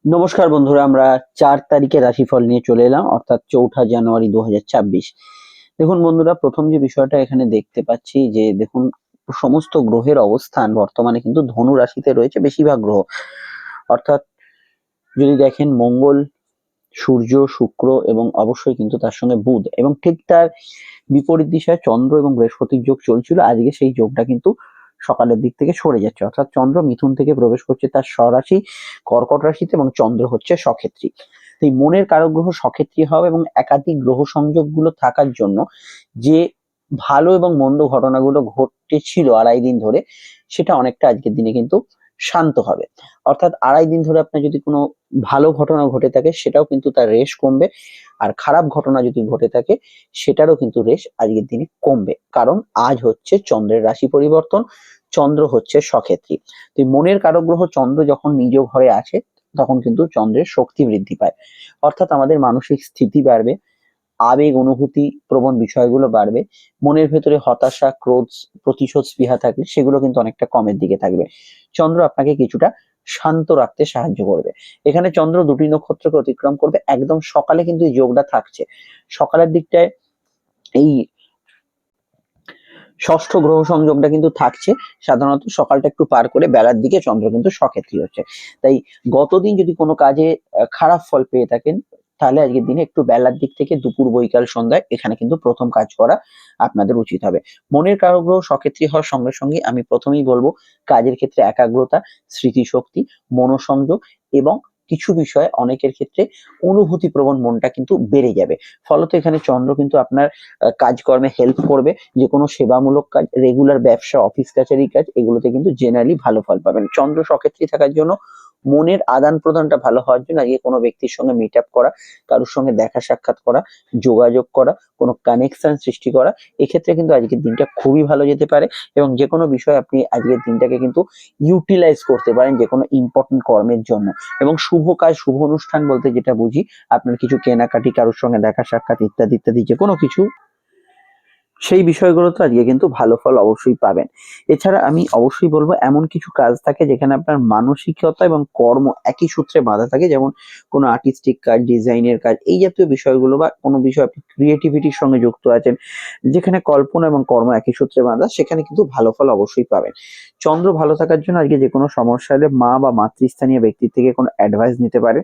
নমস্কার বন্ধুরা, আমরা 4 তারিখে রাশিফল নিয়ে চলে এলাম, অর্থাৎ 4 জানুয়ারি 2026। দেখুন বন্ধুরা, প্রথম যে বিষয়টা এখানে দেখতে পাচ্ছি যে দেখুন, সমস্ত গ্রহের অবস্থান বর্তমানে কিন্তু ধনু রাশিতে রয়েছে বেশিরভাগ গ্রহ। অর্থাৎ যদি দেখেন মঙ্গল, সূর্য, শুক্র এবং অবশ্যই কিন্তু তার সঙ্গে বুধ, এবং ঠিক তার বিপরীত দিশায় চন্দ্র এবং বৃহস্পতির যোগ চলছিল। আজকে সেই যোগটা কিন্তু সকালের দিক থেকে সরে যাচ্ছে, অর্থাৎ চন্দ্র মিথুন থেকে প্রবেশ করছে তার স্বরাশি কর্কট রাশিতে, এবং চন্দ্র হচ্ছে সক্ষেত্রী। তো এই মনের কারক গ্রহ সক্ষেত্রী হবে এবং একাধিক গ্রহ সংযোগ গুলো থাকার জন্য যে ভালো এবং মন্দ ঘটনাগুলো ঘটেছিল 2.5 দিন ধরে, সেটা অনেকটা আজকের দিনে কিন্তু শান্ত হবে। অর্থাৎ 2.5 দিন ধরে আপনার যদি কোনো ভালো ঘটনা ঘটে থাকে সেটাও কিন্তু তার রেশ কমবে, আর খারাপ ঘটনা যদি ঘটে থাকে সেটারও কিন্তু রেশ আজকের দিনে কমবে। কারণ আজ হচ্ছে চন্দ্রের রাশি পরিবর্তন, চন্দ্র হচ্ছে সক্ষেত্রী। তো এই মনের কারক গ্রহ চন্দ্র যখন নিজ ঘরে আছে তখন কিন্তু চন্দ্রের শক্তি বৃদ্ধি পায়, অর্থাৎ আমাদের মানসিক স্থিতি বাড়বে, আবেগ অনুভূতি প্রবণ বিষয়গুলো বাড়বে, মনের ভেতরে হতাশা, ক্রোধ, প্রতিশোধ স্পৃহা থাকলে সেগুলো কিন্তু অনেকটা কমের দিকে থাকবে। চন্দ্র আপনাকে কিছুটা শান্ত রাখতে সাহায্য করবে। এখানে চন্দ্র 2টি নক্ষত্রকে অতিক্রম করবে, একদম সকালে কিন্তু এই যোগটা থাকছে। সকালের দিকটায় এই ষষ্ঠ গ্রহ সংযোগটা কিন্তু থাকছে। সাধারণত সকালটা একটু পার করে বেলার দিকে চন্দ্র কিন্তু সক্ষেত্রী হচ্ছে। তাই গতদিন যদি কোনো কাজে খারাপ ফল পেয়ে থাকেন, তাহলে আজকের দিনে একটু বেলার দিক থেকে দুপুর বৈকাল সন্ধ্যায় এখানে কিন্তু প্রথম কাজ করা আপনাদের উচিত হবে। মনের কারক গ্রহ সক্ষেত্রী হওয়ার সঙ্গে সঙ্গে আমি প্রথমেই বলবো, কাজের ক্ষেত্রে একাগ্রতা, স্মৃতিশক্তি, মনোসংযোগ এবং কিছু বিষয়ে অনেকের ক্ষেত্রে অনুভূতি প্রবণ মনটা কিন্তু বেড়ে যাবে। ফলত এখানে চন্দ্র কিন্তু আপনার কাজকর্মে হেল্প করবে। যে কোনো সেবামূলক কাজ, রেগুলার ব্যবসা, অফিস কাছারি কাজ, এগুলোতে কিন্তু জেনারেলি ভালো ফল পাবেন। চন্দ্র সক্ষেত্রী থাকার জন্য মনের আদান প্রদানটা ভালো হওয়ার জন্য আজকে কোনো ব্যক্তির সঙ্গে মিট আপ করা, কারোর সঙ্গে দেখা সাক্ষাৎ করা, যোগাযোগ করা, কোনো কানেকশন সৃষ্টি করা, এক্ষেত্রে কিন্তু আজকের দিনটা খুবই ভালো যেতে পারে। এবং যে কোনো বিষয়ে আপনি আজকের দিনটাকে কিন্তু ইউটিলাইজ করতে পারেন যে কোনো ইম্পর্টেন্ট কর্মের জন্য। এবং শুভ কাজ, শুভ অনুষ্ঠান বলতে যেটা বুঝি, আপনার কিছু কেনাকাটি, কারোর সঙ্গে দেখা সাক্ষাৎ ইত্যাদি ইত্যাদি যে কোনো কিছু, সেই বিষয়গুলোতে আজকে কিন্তু ভালো ফল অবশ্যই পাবেন। এছাড়া আমি অবশ্যই বলবো, এমন কিছু কাজ থাকে যেখানে আপনার মানসিকতা এবং কর্ম একই সূত্রে বাঁধা থাকে, যেমন কোনো আর্টিস্টিক কাজ, ডিজাইনের কাজ, এই জাতীয় বিষয়গুলো, বা কোনো বিষয় আপনি ক্রিয়েটিভিটির সঙ্গে যুক্ত আছেন যেখানে কল্পনা এবং কর্ম একই সূত্রে বাঁধা, সেখানে কিন্তু ভালো ফল অবশ্যই পাবেন। চন্দ্র ভালো থাকার জন্য আজকে যে কোনো সমস্যা হলে মা বা মাতৃস্থানীয় ব্যক্তির থেকে কোনো অ্যাডভাইস নিতে পারেন।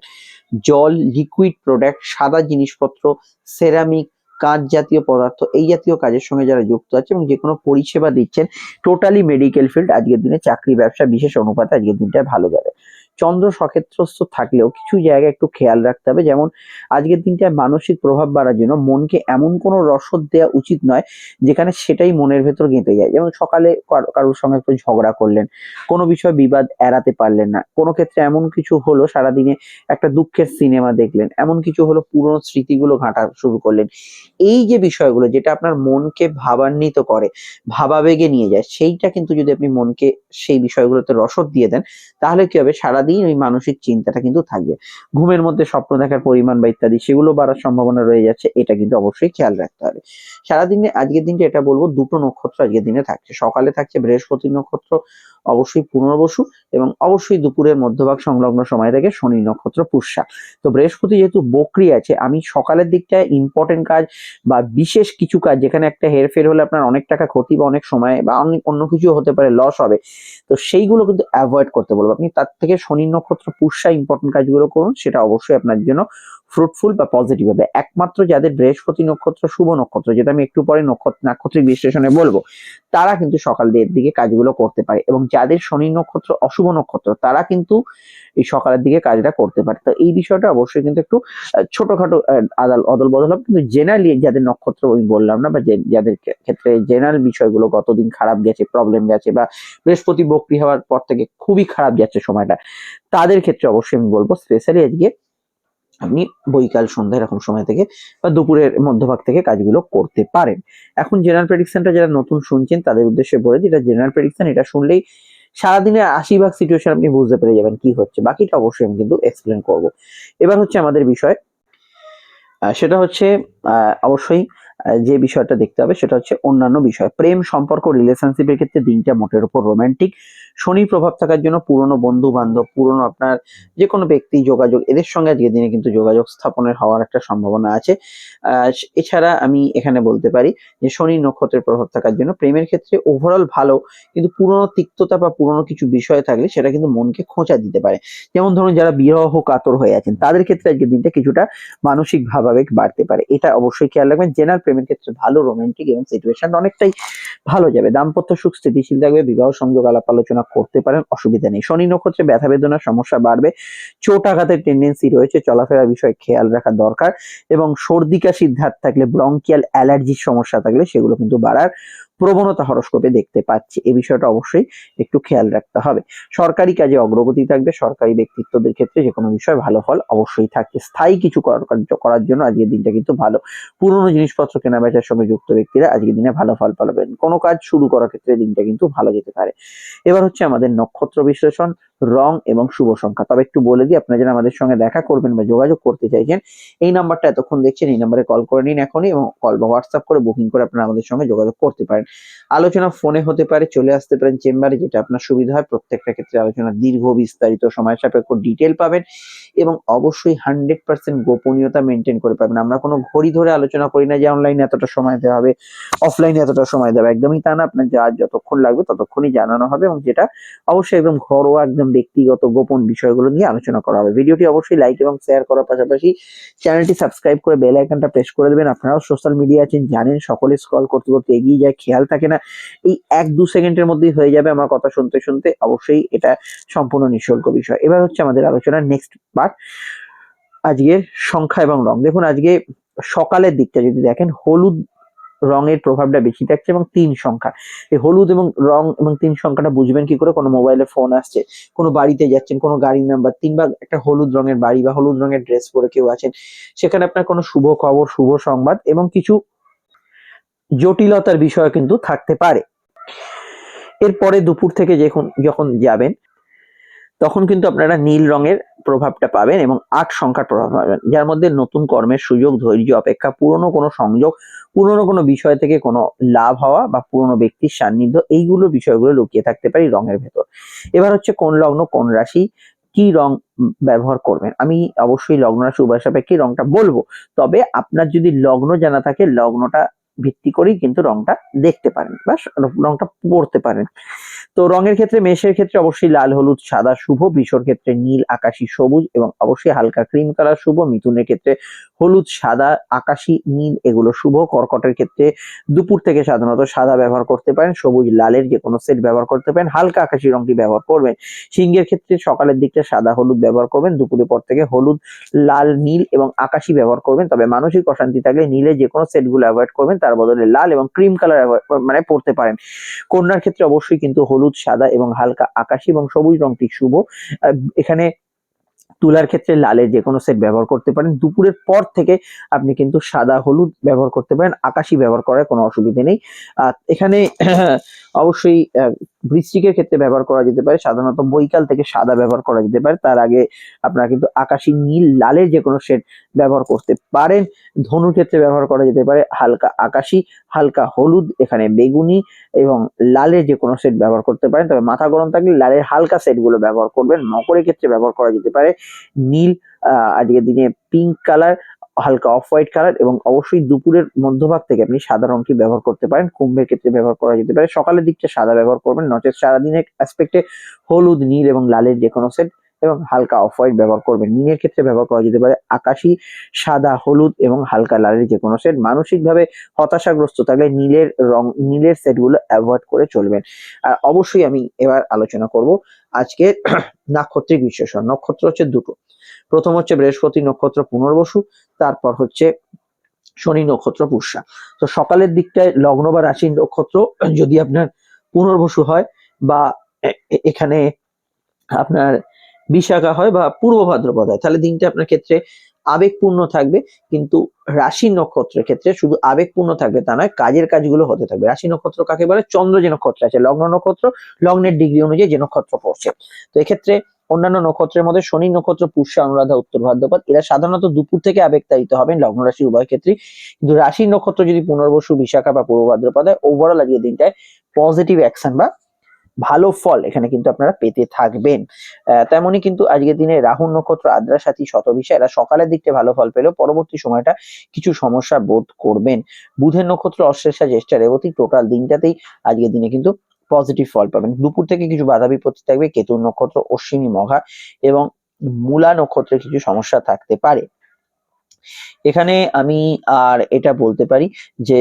জল, লিকুইড প্রোডাক্ট, সাদা জিনিসপত্র, সেরামিক, কাঁচ জাতীয় পদার্থ, এই জাতীয় কাজের সঙ্গে যারা যুক্ত আছে এবং যে কোনো পরিষেবা দিচ্ছেন, টোটালি মেডিকেল ফিল্ড, আজকের দিনে চাকরি ব্যবসা বিশেষ অনুপাতে আজকের দিনটায় ভালো যাবে। চন্দ্র সক্ষেত্রস্থ থাকলেও কিছু জায়গায় একটু খেয়াল রাখতে হবে, যেমন আজকের দিনটায় মানসিক প্রভাব বাড়ার জন্য মনকে এমন কোনো রসদ দেওয়া উচিত নয় যেখানে সেটাই মনের ভেতর গেঁথে যায়। যেমন সকালে কারোর সঙ্গে একটু ঝগড়া করলেন, কোনো বিষয় বিবাদ এড়াতে পারলেন না, কোনো ক্ষেত্রে এমন কিছু হলো সারাদিনে একটা দুঃখের সিনেমা দেখলেন, এমন কিছু হলো পুরোনো স্মৃতিগুলো ঘাঁটা শুরু করলেন। এই যে বিষয়গুলো যেটা আপনার মনকে ভাবান্বিত করে, ভাবাবেগে নিয়ে যায়, সেইটা কিন্তু যদি আপনি মনকে সেই বিষয়গুলোতে রসদ দিয়ে দেন, তাহলে কি হবে, সারাদিন ওই মানসিক চিন্তাটা কিন্তু থাকবে। ঘুমের মধ্যে স্বপ্ন দেখার পরিমাণ বা ইত্যাদি সেগুলো বাড়ার সম্ভাবনা রয়ে যাচ্ছে, এটা কিন্তু অবশ্যই খেয়াল রাখতে হবে। সারাদিনে আজকের দিনটা এটা বলবো, দুটো নক্ষত্র আজকের দিনে থাকছে। সকালে থাকছে বৃহস্পতি নক্ষত্র, অবশ্যই পুনর্বসু, এবং অবশ্যই দুপুরের মধ্যভাগ সংলগ্ন সময় থেকে শনি নক্ষত্র পুষ্যা। তো বৃহস্পতি যেহেতু বকরি আছে, আমি সকালের দিকটায় ইম্পর্টেন্ট কাজ বা বিশেষ কিছু কাজ যেখানে একটা হেরফের হলে আপনার অনেক টাকা ক্ষতি বা অনেক সময় বা অনেক অন্য কিছু হতে পারে, লস হবে, তো সেইগুলো কিন্তু অ্যাভয়েড করতে বলবো। আপনি তার থেকে শনি নক্ষত্র পুষ্যা ইম্পর্টেন্ট কাজগুলো করুন, সেটা অবশ্যই আপনার জন্য ফ্রুটফুল বা পজিটিভ হবে। একমাত্র যাদের বৃহস্পতি নক্ষত্র শুভ নক্ষত্র, যেটা আমি একটু পরে নাক্ষত্রিক বিশ্লেষণে বলবো, তারা কিন্তু সকালের দিকে কাজগুলো করতে পারে, এবং যাদের শনি নক্ষত্র অশুভ নক্ষত্র তারা কিন্তু এই সকালের দিকে কাজটা করতে পারে। তো এই বিষয়টা অবশ্যই কিন্তু একটু ছোটখাটো অদল বদল হবে, কিন্তু জেনারেলি যাদের নক্ষত্র আমি বললাম না, বা যাদের ক্ষেত্রে জেনারেল বিষয়গুলো গতদিন খারাপ গেছে, প্রবলেম গেছে, বা বৃহস্পতি বক্রি হওয়ার পর থেকে খুবই খারাপ যাচ্ছে সময়টা, তাদের ক্ষেত্রে অবশ্যই আমি বলবো স্পেশালি আজকে আপনি বৈকাল সন্ধ্যা এরকম সময় থেকে বা দুপুরের মধ্যভাগ থেকে কাজগুলো করতে পারেন। এখন জেনারেল প্রেডিকশনটা যারা নতুন শুনছেন তাদের উদ্দেশ্যে বলে দিই, এটা জেনারেল প্রেডিকশন, এটা শুনলেই সারাদিনে 80 ভাগ সিচুয়েশন আপনি বুঝতে পেরে যাবেন কি হচ্ছে, বাকিটা অবশ্যই আমি কিন্তু এক্সপ্লেন করব। এবার হচ্ছে আমাদের বিষয়, সেটা হচ্ছে অবশ্যই যে বিষয়টা দেখতে হবে সেটা হচ্ছে অন্যান্য বিষয়, প্রেম সম্পর্ক রিলেশনশিপের ক্ষেত্রে দিনটা মোটের উপর রোমান্টিক, শনির প্রভাব থাকার জন্য পুরনো বন্ধু বান্ধব, পুরনো আপনার যে কোনো ব্যক্তি যোগাযোগ, এদের সঙ্গে আজকের দিনে কিন্তু যোগাযোগ স্থাপনের হওয়ার একটা সম্ভাবনা আছে। এছাড়া আমি এখানে বলতে পারি যে শনি নক্ষত্রের প্রভাব থাকার জন্য প্রেমের ক্ষেত্রে ওভারঅল ভালো, কিন্তু পুরনো তিক্ততা বা পুরনো কিছু বিষয় থাকলে সেটা কিন্তু মনকে খোঁচা দিতে পারে। যেমন ধরুন যারা বিরহ কাতর হয়ে আছেন তাদের ক্ষেত্রে আজকের দিনটা কিছুটা মানসিক ভাবাবেগ বাড়তে পারে, এটা অবশ্যই খেয়াল রাখবেন। জেনারেল প্রেমের ক্ষেত্রে ভালো, রোমান্টিক এবং সিচুয়েশন অনেকটাই ভালো যাবে। দাম্পত্য সুখ স্থিতিশীল থাকবে, বিবাহ সংযোগ আলাপ আলোচনা করতে পারেন, অসুবিধা নেই। শনি নক্ষত্রে ব্যথা বেদনার সমস্যা বাড়বে, চোট আঘাতের টেন্ডেন্সি রয়েছে, চলাফেরার বিষয়ে খেয়াল রাখা দরকার, এবং সর্দি কাশির ধাত থাকলে, ব্রঙ্কিয়াল অ্যালার্জির সমস্যা থাকলে সেগুলো কিন্তু বাড়ার প্রবণতা হরোস্কোপে দেখতে পাচ্ছি। এই বিষয়টা অবশ্যই একটু খেয়াল রাখতে হবে। সরকারি কাজে অগ্রগতি থাকবে, সরকারি ব্যক্তিত্বদের ক্ষেত্রে যে কোনো বিষয় ভালো ফল অবশ্যই থাকছে। স্থায়ী কিছু কার্য করার জন্য আজকের দিনটা কিন্তু ভালো। পুরনো জিনিসপত্র কেনা বেচার সঙ্গে যুক্ত ব্যক্তিরা আজকের দিনে ভালো ফল পাবেন। কোনো কাজ শুরু করার ক্ষেত্রে দিনটা কিন্তু ভালো যেতে পারে। এবার হচ্ছে আমাদের নক্ষত্র বিশ্লেষণ, রং এবং শুভ সংখ্যা। তবে একটু বলে দিই, আপনারা যারা আমাদের সঙ্গে দেখা করবেন বা যোগাযোগ করতে চাইছেন, এই নাম্বারটা এতক্ষণ দেখছেন, এই নাম্বারে কল করে নিন এখনই, এবং কল বা হোয়াটসঅ্যাপ করে বুকিং করে আপনারা আমাদের সঙ্গে যোগাযোগ করতে পারেন। আলোচনা ফোনে হতে পারে, চলে আসতে পারেন চেম্বারে, যেটা আপনার সুবিধা হয়। প্রত্যেকটা ক্ষেত্রে আলোচনা দীর্ঘ, বিস্তারিত, সময় সাপেক্ষ, ডিটেল পাবেন, এবং অবশ্যই 100% গোপনীয়তা মেনটেন করে পাবেন। আমরা কোনো ঘড়ি ধরে আলোচনা করি না যে অনলাইনে এতটা সময় দেওয়া হবে, অফলাইনে এতটা সময় দেওয়া, একদমই তা না। আপনার যতক্ষণ লাগবে ততক্ষণই জানানো হবে, এবং যেটা অবশ্যই একদম ঘরোয়া, একদম ব্যক্তিগত গোপন বিষয়গুলো নিয়ে আলোচনা করা হবে। ভিডিওটি অবশ্যই লাইক এবং শেয়ার করার পাশাপাশি চ্যানেলটি সাবস্ক্রাইব করে বেল আইকনটা প্রেস করে দেবেন। আপনারাও সোশ্যাল মিডিয়া আছেন জানেন, সকলে স্ক্রল করতে করতে এগিয়ে যায়, খেয়াল থাকে না। এই 1-2 সেকেন্ডের মধ্যেই হয়ে যাবে আমার কথা শুনতে শুনতে। অবশ্যই এটা সম্পূর্ণ নিঃশুল্ক বিষয়। এবার হচ্ছে আমাদের আলোচনার নেক্সট পার্ট, আজকের সংখ্যা এবং রং। দেখুন আজকে সকালের দিকটা যদি দেখেন, হলুদ রঙের প্রভাবটা বেশি থাকছে, এবং 3 সংখ্যা। এই হলুদ এবং রং এবং 3 সংখ্যাটা বুঝবেন কি করে? কোনো মোবাইলে ফোন আসছে, কোনো বাড়িতে যাচ্ছেন, কোনো গাড়ির নাম্বার 3, বা একটা হলুদ রঙের বাড়ি বা হলুদ রঙের ড্রেস পরে কেউ আছেন, সেখানে আপনার কোনো শুভ খবর, শুভ সংবাদ এবং কিছু জটিলতার বিষয় কিন্তু থাকতে পারে। এরপরে দুপুর থেকে যখন যাবেন, তখন কিন্তু আপনারা নীল রঙের প্রভাবটা পাবেন এবং 8 সংখ্যার প্রভাব পাবেন, যার মধ্যে নতুন কর্মের সুযোগ, ধৈর্য অপেক্ষা, পুরনো কোনো সংযোগ, পুরনো কোনো বিষয় থেকে কোনো লাভ হওয়া বা পুরনো ব্যক্তির সান্নিধ্য, এইগুলো বিষয়গুলো লুকিয়ে থাকতে পারে রঙের ভেতর। এবার হচ্ছে কোন লগ্ন, কোন রাশি কি রং ব্যবহার করবেন। আমি অবশ্যই লগ্ন রাশি উভয় সাপেক্ষে রংটা বলবো, তবে আপনার যদি লগ্ন জানা থাকে, লগ্নটা ভিত্তি করেই কিন্তু রংটা দেখতে পারেন বা রংটা পড়তে পারেন। তো রঙের ক্ষেত্রে মেষের ক্ষেত্রে অবশ্যই লাল, হলুদ, সাদা শুভ, বৃষর ক্ষেত্রে নীল, আকাশি, সবুজ এবং অবশ্যই হালকা ক্রিম কালার শুভ, মিথুনের ক্ষেত্রে হলুদ, সাদা, আকাশি, নীল এগুলো শুভ, কর্কটের ক্ষেত্রে দুপুর থেকে সাধারণত সাদা ব্যবহার করতে পারেন, সবুজ লালের যে কোনো সেট ব্যবহার করতে পারেন, হালকা আকাশি রংটি ব্যবহার করবেন। সিংহের ক্ষেত্রে সকালের দিকটা সাদা হলুদ ব্যবহার করবেন, দুপুরের পর থেকে হলুদ, লাল, নীল এবং আকাশি ব্যবহার করবেন। তবে মানসিক অশান্তি থাকলে নীলের যে কোনো সেটগুলো অ্যাভয়েড করবেন, তার বদলে লাল এবং ক্রিম কালার মানে পড়তে পারেন। কন্যার ক্ষেত্রে অবশ্যই কিন্তু হলুদ, সাদা এবং হালকা আকাশি এবং সবুজ রংটি শুভ। এখানে তুলার ক্ষেত্রে লালের যে কোনো সেট ব্যবহার করতে পারেন। দুপুরের পর থেকে আপনি কিন্তু সাদা, হলুদ ব্যবহার করতে পারেন, আকাশি ব্যবহার করার কোনো অসুবিধা নেই। এখানে অবশ্যই বৃশ্চিকের ক্ষেত্রে ব্যবহার করা যেতে পারে, সাধারণত বৈকাল থেকে সাদা ব্যবহার করা যেতে পারে, তার আগে আপনারা কিন্তু আকাশি, নীল, লালের যে কোনো শেড ব্যবহার করতে পারেন। ধনুর ক্ষেত্রে ব্যবহার করা যেতে পারে হালকা আকাশি, হালকা হলুদ, এখানে বেগুনি এবং লালের যে কোনো সেট ব্যবহার করতে পারেন। তবে মাথা গরম থাকলে লালের হালকা সেট গুলো ব্যবহার করবেন। মকরের ক্ষেত্রে ব্যবহার করা যেতে পারে নীল, আজকের দিনে পিঙ্ক কালার, হালকা অফ হোয়াইট কালার এবং অবশ্যই দুপুরের মধ্যভাগ থেকে আপনি সাদা রংটি ব্যবহার করতে পারেন। কুম্ভের ক্ষেত্রে ব্যবহার করা যেতে পারে সকালের দিকটা সাদা ব্যবহার করবেন, নচেত সারাদিনের অ্যাসপেক্টে হলুদ, নীল এবং লালের যে কোনো সেট এবং হালকা অফ হোয়াইট ব্যবহার করবেন। মীনের ক্ষেত্রে ব্যবহার করা যেতে পারে আকাশি, সাদা, হলুদ এবং হালকা লালের যে কোনো সেট। মানসিকভাবে হতাশাগ্রস্ত থাকলে নীলের সেটগুলো অ্যাভয়েড করে চলবেন। আর অবশ্যই আমি এবার আলোচনা করব আজকে নাক্ষত্রিক বিশ্লেষণ। নক্ষত্র হচ্ছে দুটো, প্রথম হচ্ছে বৃহস্পতি নক্ষত্র পুনর্বসু, তারপর হচ্ছে শনি নক্ষত্র পুষ্যা। তো সকালের দিকটায় লগ্ন বা রাশি নক্ষত্র যদি আপনার পুনর্বসু হয়, বা এখানে আপনার বিশাখা হয় বা পূর্ব ভাদ্রপদ হয়, তাহলে দিনটা আপনার ক্ষেত্রে আবেগপূর্ণ থাকবে। কিন্তু রাশি নক্ষত্রের ক্ষেত্রে শুধু আবেগপূর্ণ থাকবে তা নয়, কাজের কাজগুলো হতে থাকবে। রাশি নক্ষত্র কাকে বলে? চন্দ্র যে নক্ষত্র আছে, লগ্ন নক্ষত্র, লগ্নের ডিগ্রি অনুযায়ী যে নক্ষত্র পড়ছে। তো এক্ষেত্রে অন্যান্য নক্ষত্রের মধ্যে শনি নক্ষত্র, পুষ্যা, অনুরাধা, উত্তর ভাদ্রপদ, এরা সাধারণত দুপুর থেকে আবেগতাড়িত হবেন লগ্ন রাশি উভয় ক্ষেত্রে। কিন্তু রাশির নক্ষত্র যদি পুনর্বসু, বিশাখা বা পূর্ব ভাদ্রপদ হয়, ওভারঅল আজকের দিনটায় পজিটিভ অ্যাকশন বা ভালো ফল এখানে কিন্তু আপনারা পেতে থাকবেন। তেমনই কিন্তু আজকের দিনে রাহু নক্ষত্র, আদ্রা, সাথী, শতভিষা এরা সকালের দিকটা ভালো ফল পেলেও পরবর্তী সময়টা কিছু সমস্যা বোধ করবেন। বুধের নক্ষত্র, অশ্লেষা, জ্যেষ্ঠা, রেবতী টোটাল দিনটাতেই আজকের দিনে কিন্তু পজিটিভ ফল পাবেন। দুপুর থেকে কিছু বাধা বিপত্তি থাকবে। কেতুর নক্ষত্র, অশ্বিনী, মঘা এবং মূলা নক্ষত্রে কিছু সমস্যা থাকতে পারে। এখানে আমি আর এটা বলতে পারি যে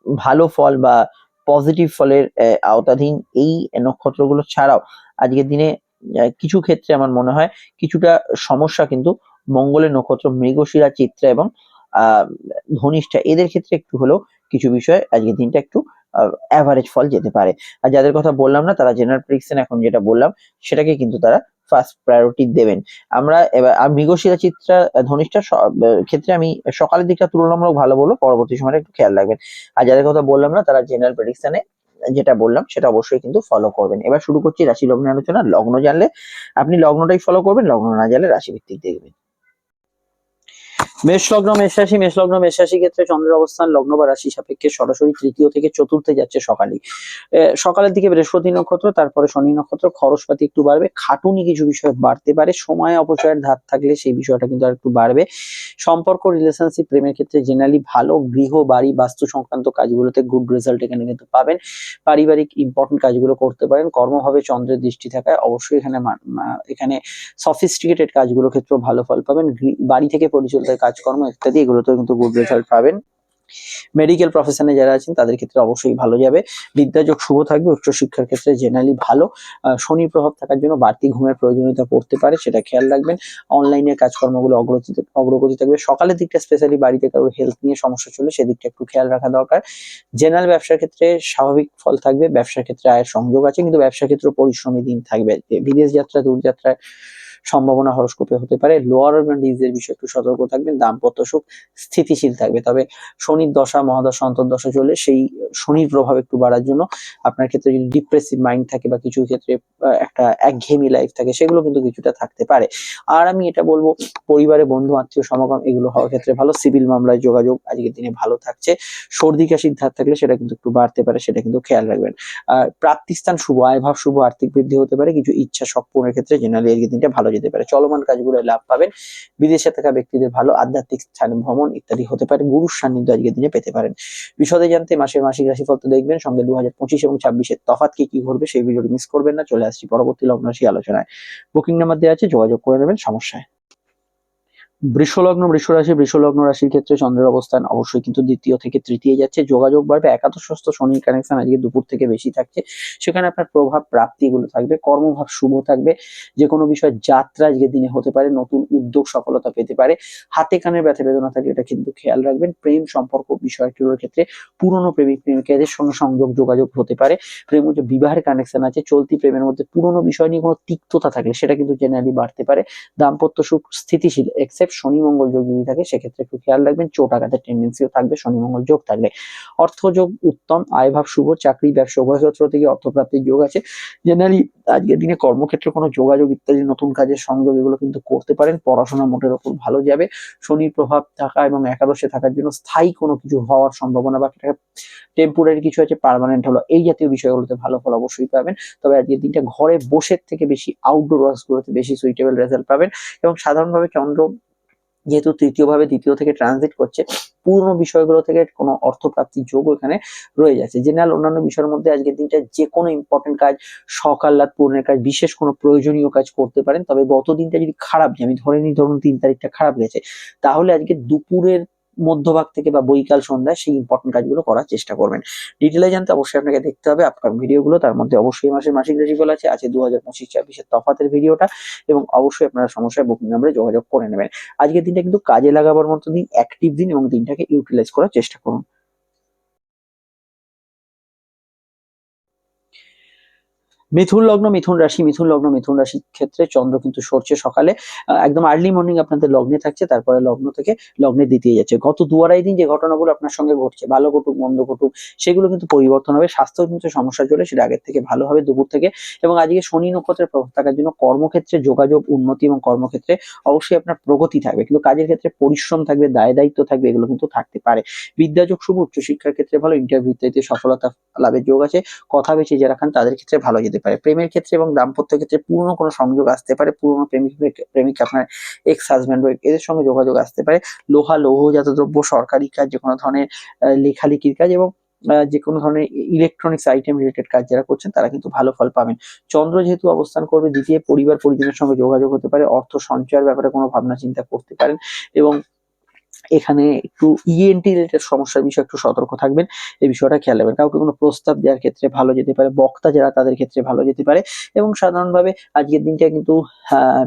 ভালো ফল বা পজিটিভ ফলের আওতাধীন এই নক্ষত্রগুলো ছাড়াও আজকের দিনে কিছু ক্ষেত্রে আমার মনে হয় কিছুটা সমস্যা কিন্তু মঙ্গলের নক্ষত্র, মৃগশিরা, চিত্রা এবং আহ ধনিষ্ঠা এদের ক্ষেত্রে একটু হলেও কিছু বিষয় আজকের দিনটা একটু অ্যাভারেজ ফল যেতে পারে। আর যাদের কথা বললাম না তারা জেনারেল প্রেডিকশন এখন যেটা বললাম সেটাকে কিন্তু তারা ফার্স্ট প্রায়োরিটি দেবেন। আমরা এবার মৃগশিরা, চিত্রা, ধনিষ্ঠা ক্ষেত্রে আমি সকালের দিকটা তুলনামূলক ভালো বলবো, পরবর্তী সময় একটু খেয়াল রাখবেন। আর যাদের কথা বললাম না তারা জেনারেল প্রেডিকশনে যেটা বললাম সেটা অবশ্যই কিন্তু ফলো করবেন। এবার শুরু করছি রাশি লগ্নের আলোচনা। লগ্ন জানলে আপনি লগ্নটাই ফলো করবেন, লগ্ন না জানলে রাশি ভিত্তিক দেখবেন। মেষ লগ্ন, মেষ রাশি। মেষ লগ্ন, মেষ রাশি ক্ষেত্রে চন্দ্রের অবস্থান লগ্ন বা রাশি সাপেক্ষে সরাসরি তৃতীয় থেকে চতুর্থে যাচ্ছে সকালেই। সকালের দিকে বৃহস্পতি নক্ষত্র, তারপরে শনি নক্ষত্র, খরচপাতি একটু বাড়বে, খাটুনি কিছু বিষয় বাড়তে পারে, সময় অপচয়ের ধার থাকলে সেই বিষয়টা কিন্তু আর একটু বাড়বে। সম্পর্ক, রিলেশনশিপ, প্রেমের ক্ষেত্রে জেনারেলি ভালো। গৃহ, বাড়ি, বাস্তু সংক্রান্ত কাজগুলোতে গুড রেজাল্ট এখানে কিন্তু পাবেন। পারিবারিক ইম্পর্টেন্ট কাজগুলো করতে পারেন। কর্মভাবে চন্দ্রের দৃষ্টি থাকায় অবশ্যই এখানে সফিস্টিকেটেড কাজগুলোর ক্ষেত্রেও ভালো ফল পাবেন। বাড়ি থেকে পরিচালিত কাজকর্ম ইত্যাদি এগুলোতেও কিন্তু গুড রেজাল্ট পাবেন। মেডিকেল প্রফেশনে যারা আছেন তাদের ক্ষেত্রে অবশ্যই ভালো যাবে। বিদ্যাযোগ শুভ থাকবে। উচ্চশিক্ষার ক্ষেত্রে জেনারেলি ভালো। শনির প্রভাব থাকার জন্য বাড়তি ঘুমের প্রয়োজনীয়তা পড়তে পারে, সেটা খেয়াল রাখবেন। অনলাইনে কাজকর্মগুলো অগ্রগতি থাকবে। সকালের দিকটা স্পেশালি বাড়িতে কারোর হেলথ নিয়ে সমস্যা চলে সেদিকটা একটু খেয়াল রাখা দরকার। জেনারেল ব্যবসার ক্ষেত্রে স্বাভাবিক ফল থাকবে। ব্যবসার ক্ষেত্রে আয়ের সংযোগ আছে, কিন্তু ব্যবসার ক্ষেত্রে পরিশ্রমী দিন থাকবে। বিদেশ যাত্রা, দূরযাত্রায় সম্ভাবনা হরস্কোপে হতে পারে। লোয়ার অর্গান বিষয়ে একটু সতর্ক থাকবেন। দাম্পত্য সুখ স্থিতিশীল থাকবে, তবে শনির দশা, মহাদশা, অন্তর্দশা চলে সেই শনির প্রভাব একটু বাড়ার জন্য আপনার ক্ষেত্রে যদি ডিপ্রেসিভ মাইন্ড থাকে বা কিছু ক্ষেত্রে একটা একঘেয়েমি লাইফ থাকে সেগুলো কিন্তু কিছুটা থাকতে পারে। আর আমি এটা বলবো পরিবারে বন্ধু আত্মীয় সমাগম এগুলো হওয়ার ক্ষেত্রে ভালো। সিভিল মামলায় যোগাযোগ আজকের দিনে ভালো থাকছে। সর্দি কাশির ধার থাকলে সেটা কিন্তু একটু বাড়তে পারে, সেটা কিন্তু খেয়াল রাখবেন। প্রাপ্তিস্থান শুভ, আয়ভাব শুভ, আর্থিক বৃদ্ধি হতে পারে। কিছু ইচ্ছা শখ পূরণের ক্ষেত্রে জেনারেলি আজকের দিনটা ভালো যেতে পারে। চলমান কাজগুলো লাভ পাবেন। বিদেশে থাকা ব্যক্তিদের ভালো। আধ্যাত্মিক স্থানে ভ্রমণ ইত্যাদি হতে পারে। গুরুর সান্নিধ্য আজকের দিনে পেতে পারেন। বিশদে জানতে মাসের মাসিক রাশিফল তো দেখবেন, সঙ্গে 2025 এবং 26-এর তফাৎ কি ঘটবে সেই ভিডিওটি মিস করবেন না। চলে আসছি পরবর্তী লগ্ন রাশি আলোচনায়। বুকিং নাম্বার দেওয়া আছে, যোগাযোগ করে নেবেন সমস্যায়। বৃষলগ্ন, বৃষরাশি। বৃষলগ্ন রাশির ক্ষেত্রে চন্দ্রের অবস্থান অবশ্যই কিন্তু দ্বিতীয় থেকে তৃতীয় যাচ্ছে। যোগাযোগ বাড়বে। একাদশস্থ শনির কানেকশন আজকে দুপুর থেকে বেশি থাকছে, সেখানে আপনার প্রভাব প্রাপ্তি গুলো থাকবে। কর্মভাব শুভ থাকবে। যে কোনো বিষয় যাত্রা আজকের দিনে হতে পারে। নতুন উদ্যোগ সফলতা পেতে পারে। হাতে কানের ব্যথা বেদনা থাকলে এটা কিন্তু খেয়াল রাখবেন। প্রেম সম্পর্ক বিষয়গুলোর ক্ষেত্রে পুরনো প্রেমিক প্রেমিকাদের সঙ্গে সংযোগ যোগাযোগ হতে পারে। প্রেমের মধ্যে বিবাহের কানেকশন আছে। চলতি প্রেমের মধ্যে পুরনো বিষয় নিয়ে কোনো তিক্ততা থাকলে সেটা কিন্তু জেনারেলি বাড়তে পারে। দাম্পত্য সুখ স্থিতিশীল, এক্সেপ্ট শনি মঙ্গল যোগ যদি থাকে সেক্ষেত্রে একটু খেয়াল রাখবেন। চোট আঘাতের টেন্ডেন্সিও থাকবে শনি মঙ্গল যোগ থাকলে। অর্থযোগ উত্তম। আয়ভাব শুভ। চাকরি ব্যবসা উভয় ক্ষেত্র থেকে অর্থপ্রাপ্তির যোগ আছে। জেনারেলি আজকের দিনে কর্মক্ষেত্রে কোনো যোগাযোগ ইত্যাদি নতুন কাজের সংযোগ এগুলো কিন্তু করতে পারেন। পড়াশোনা মোটের ওপর ভালো যাবে। শনির প্রভাব থাকা এবং একাদশে থাকার জন্য স্থায়ী কোনো কিছু হওয়ার সম্ভাবনা বা টেম্পোরারি কিছু আছে পার্মানেন্ট হলো এই জাতীয় বিষয়গুলোতে ভালো ফল অবশ্যই পাবেন। তবে আজকের দিনটা ঘরে বসে থেকে বেশি আউটডোর ওয়ার্কস গুলোতে বেশি সুইটেবল রেজাল্ট পাবেন। এবং সাধারণভাবে চন্দ্র যেহেতু তৃতীয়ভাবে দ্বিতীয় থেকে ট্রানজিট করছে, পুরনো বিষয়গুলো থেকে কোনো অর্থপ্রাপ্তির যোগ এখানে রয়ে যাচ্ছে। জেনারেল অন্যান্য বিষয়ের মধ্যে আজকের দিনটা যে কোনো ইম্পর্টেন্ট কাজ, শখ আহ্লাদ পূরণের কাজ, বিশেষ কোনো প্রয়োজনীয় কাজ করতে পারেন। তবে গত দিনটা যদি খারাপ যায়, আমি ধরে নিই ধরুন 3 তারিখটা খারাপ গেছে, তাহলে আজকে দুপুরের মধ্যভাগ থেকে বা বৈকাল সন্ধ্যায় সেই ইম্পর্টেন্ট কাজগুলো করার চেষ্টা করবেন। ডিটেলে জানতে অবশ্যই আপনাকে দেখতে হবে আপকামিং ভিডিওগুলো। তার মধ্যে অবশ্যই মাসের মাসিক রাশিফল আছে 2025-26-এর তফাতের ভিডিওটা, এবং অবশ্যই আপনারা সমস্যায় বুকিং নাম্বারে যোগাযোগ করে নেবেন। আজকের দিনটা কিন্তু কাজে লাগাবার মতো দিন, অ্যাক্টিভ দিন, এবং দিনটাকে ইউটিলাইজ করার চেষ্টা করুন। মিথুন লগ্ন, মিথুন রাশি, মিথুন লগ্ন, মিথুন রাশির ক্ষেত্রে চন্দ্র কিন্তু সরছে সকালে। একদম আর্লি মর্নিং আপনাদের লগ্নে থাকছে, তারপরে লগ্ন থেকে লগ্নের দ্বিতীয় যাচ্ছে। গত 2-2.5 দিন যে ঘটনাগুলো আপনার সঙ্গে ঘটছে, ভালো ঘটুক মন্দ ঘটুক, সেগুলো কিন্তু পরিবর্তন হবে। স্বাস্থ্য কিন্তু সমস্যা চলে, সেটা আগের থেকে ভালো হবে দুপুর থেকে। এবং আজকে শনি নক্ষত্রের প্রভাব থাকার জন্য কর্মক্ষেত্রে যোগাযোগ, উন্নতি এবং কর্মক্ষেত্রে অবশ্যই আপনার প্রগতি থাকবে, কিন্তু কাজের ক্ষেত্রে পরিশ্রম থাকবে, দায় দায়িত্ব থাকবে, এগুলো কিন্তু থাকতে পারে। বিদ্যাযোগ শুভ, উচ্চশিক্ষার ক্ষেত্রে ভালো, ইন্টারভিউ ইত্যাদিতে সফলতা লাভের যোগ আছে। কথা বেশি যারা খান তাদের ক্ষেত্রে ভালো যেতে পারে। প্রেমের ক্ষেত্রে এবং দাম্পত্য ক্ষেত্রে পুরনো কোনো সংযোগ আসতে পারে, পুরনো প্রেমিক আপনার এক্স হাজব্যান্ড ওয়াইফ এদের সঙ্গে যোগাযোগ আসতে পারে। লোহা লৌহজাত দ্রব্য, সরকারি কাজ, যে কোনো ধরনের লেখালেখির কাজ এবং যে কোনো ধরনের ইলেকট্রনিক্স আইটেম রিলেটেড কাজ যারা করছেন তারা কিন্তু ভালো ফল পাবেন। চন্দ্র যেহেতু অবস্থান করবে দ্বিতীয়, পরিবার পরিজনের সঙ্গে যোগাযোগ হতে পারে, অর্থ সঞ্চয়ের ব্যাপারে কোনো ভাবনা চিন্তা করতে পারেন এবং এখানে একটু ইএনটি রিলেটেড সমস্যার বিষয়ে একটু সতর্ক থাকবেন, এই বিষয়টা খেয়াল রাখবেন। কাউকে কোনো প্রস্তাব দেওয়ার ক্ষেত্রে ভালো যেতে পারে, বক্তা যারা তাদের ক্ষেত্রে ভালো যেতে পারে। এবং সাধারণভাবে আজকের দিনটা কিন্তু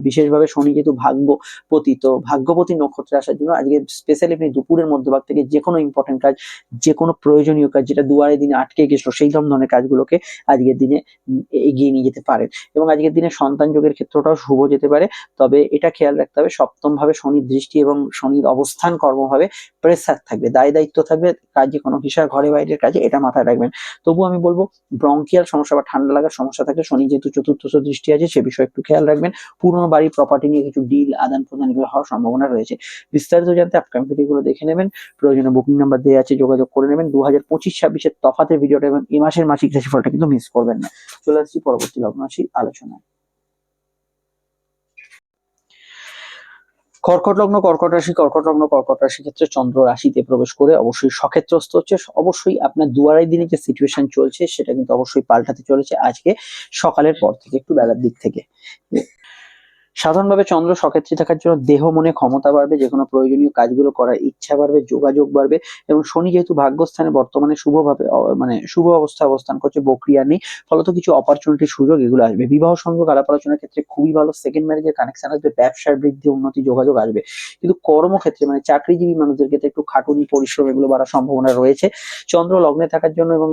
বিশেষভাবে শনি যেহেতু ভাগ্যপতি, তো ভাগ্যপতি নক্ষত্রে আসার জন্য আজকে স্পেশালি আপনি দুপুরের মধ্যভাগ থেকে যে কোনো ইম্পর্টেন্ট কাজ, যে কোনো প্রয়োজনীয় কাজ যেটা 2-2.5 দিনে আটকে গেছিল, সেই ধরনের কাজগুলোকে আজকের দিনে এগিয়ে নিয়ে যেতে পারেন। এবং আজকের দিনে সন্তান যোগের ক্ষেত্রটাও শুভ যেতে পারে, তবে এটা খেয়াল রাখতে হবে সপ্তম ভাবে শনির দৃষ্টি এবং শনির অবস্থান কর্মভাবে প্রেসার থাকবে, দায় দায়িত্ব থাকবে, কাজে কোনো বিষয় ঘরে বাইরের কাজে, এটা মাথায় রাখবেন। তবু আমি বলবো ব্রঙ্কিয়াল সমস্যা বা ঠান্ডা লাগার সমস্যা থাকলে শনি যেহেতু চতুর্থ দৃষ্টি আছে সে বিষয়ে একটু খেয়াল রাখবেন। পুরনো বাড়ি প্রপার্টি নিয়ে কিছু ডিল আদান প্রদান এগুলো হওয়ার সম্ভাবনা রয়েছে। বিস্তারিত জানতে আপকামিং ভিডিওগুলো দেখে নেবেন, প্রয়োজনে বুকিং নাম্বার দেওয়া আছে, যোগাযোগ করে নেবেন। 2025-26 তফাতের ভিডিওটা এবং এই মাসের মাসিক রাশিফলটা কিন্তু মিস করবেন না। চলে আসছি পরবর্তী লগ্ন রাশি আলোচনায়। কর্কট লগ্ন, কর্কট রাশি, কর্কট লগ্ন, কর্কট রাশির ক্ষেত্রে চন্দ্র রাশিতে প্রবেশ করে অবশ্যই সক্ষেত্রস্থ হচ্ছে। অবশ্যই আপনার 2-2.5 দিনে যে সিচুয়েশন চলছে সেটা কিন্তু অবশ্যই পাল্টাতে চলেছে আজকে সকালের পর থেকে, একটু বেলার দিক থেকে। সাধারণভাবে চন্দ্র সক্ষেত্রে থাকার জন্য দেহ মনে ক্ষমতা বাড়বে, যে কোনো প্রয়োজনীয় কাজগুলো করার ইচ্ছা বাড়বে, যোগাযোগ বাড়বে। এবং শনি যেহেতু ভাগ্যস্থানে বর্তমানে শুভভাবে মানে শুভ অবস্থা অবস্থান করছে, বক্রিয়া নেই, ফলত কিছু অপরচুনিটি সুযোগ এগুলো আসবে। বিবাহ সংযোগ আলাপ আলোচনার ক্ষেত্রে খুবই ভালো, সেকেন্ড ম্যারেজের কানেকশন আসবে, ব্যবসার বৃদ্ধি, উন্নতি, যোগাযোগ আসবে। কিন্তু কর্মক্ষেত্রে মানে চাকরিজীবী মানুষদের ক্ষেত্রে একটু খাটুনি, পরিশ্রম এগুলো বাড়ার সম্ভাবনা রয়েছে। চন্দ্র লগ্নে থাকার জন্য এবং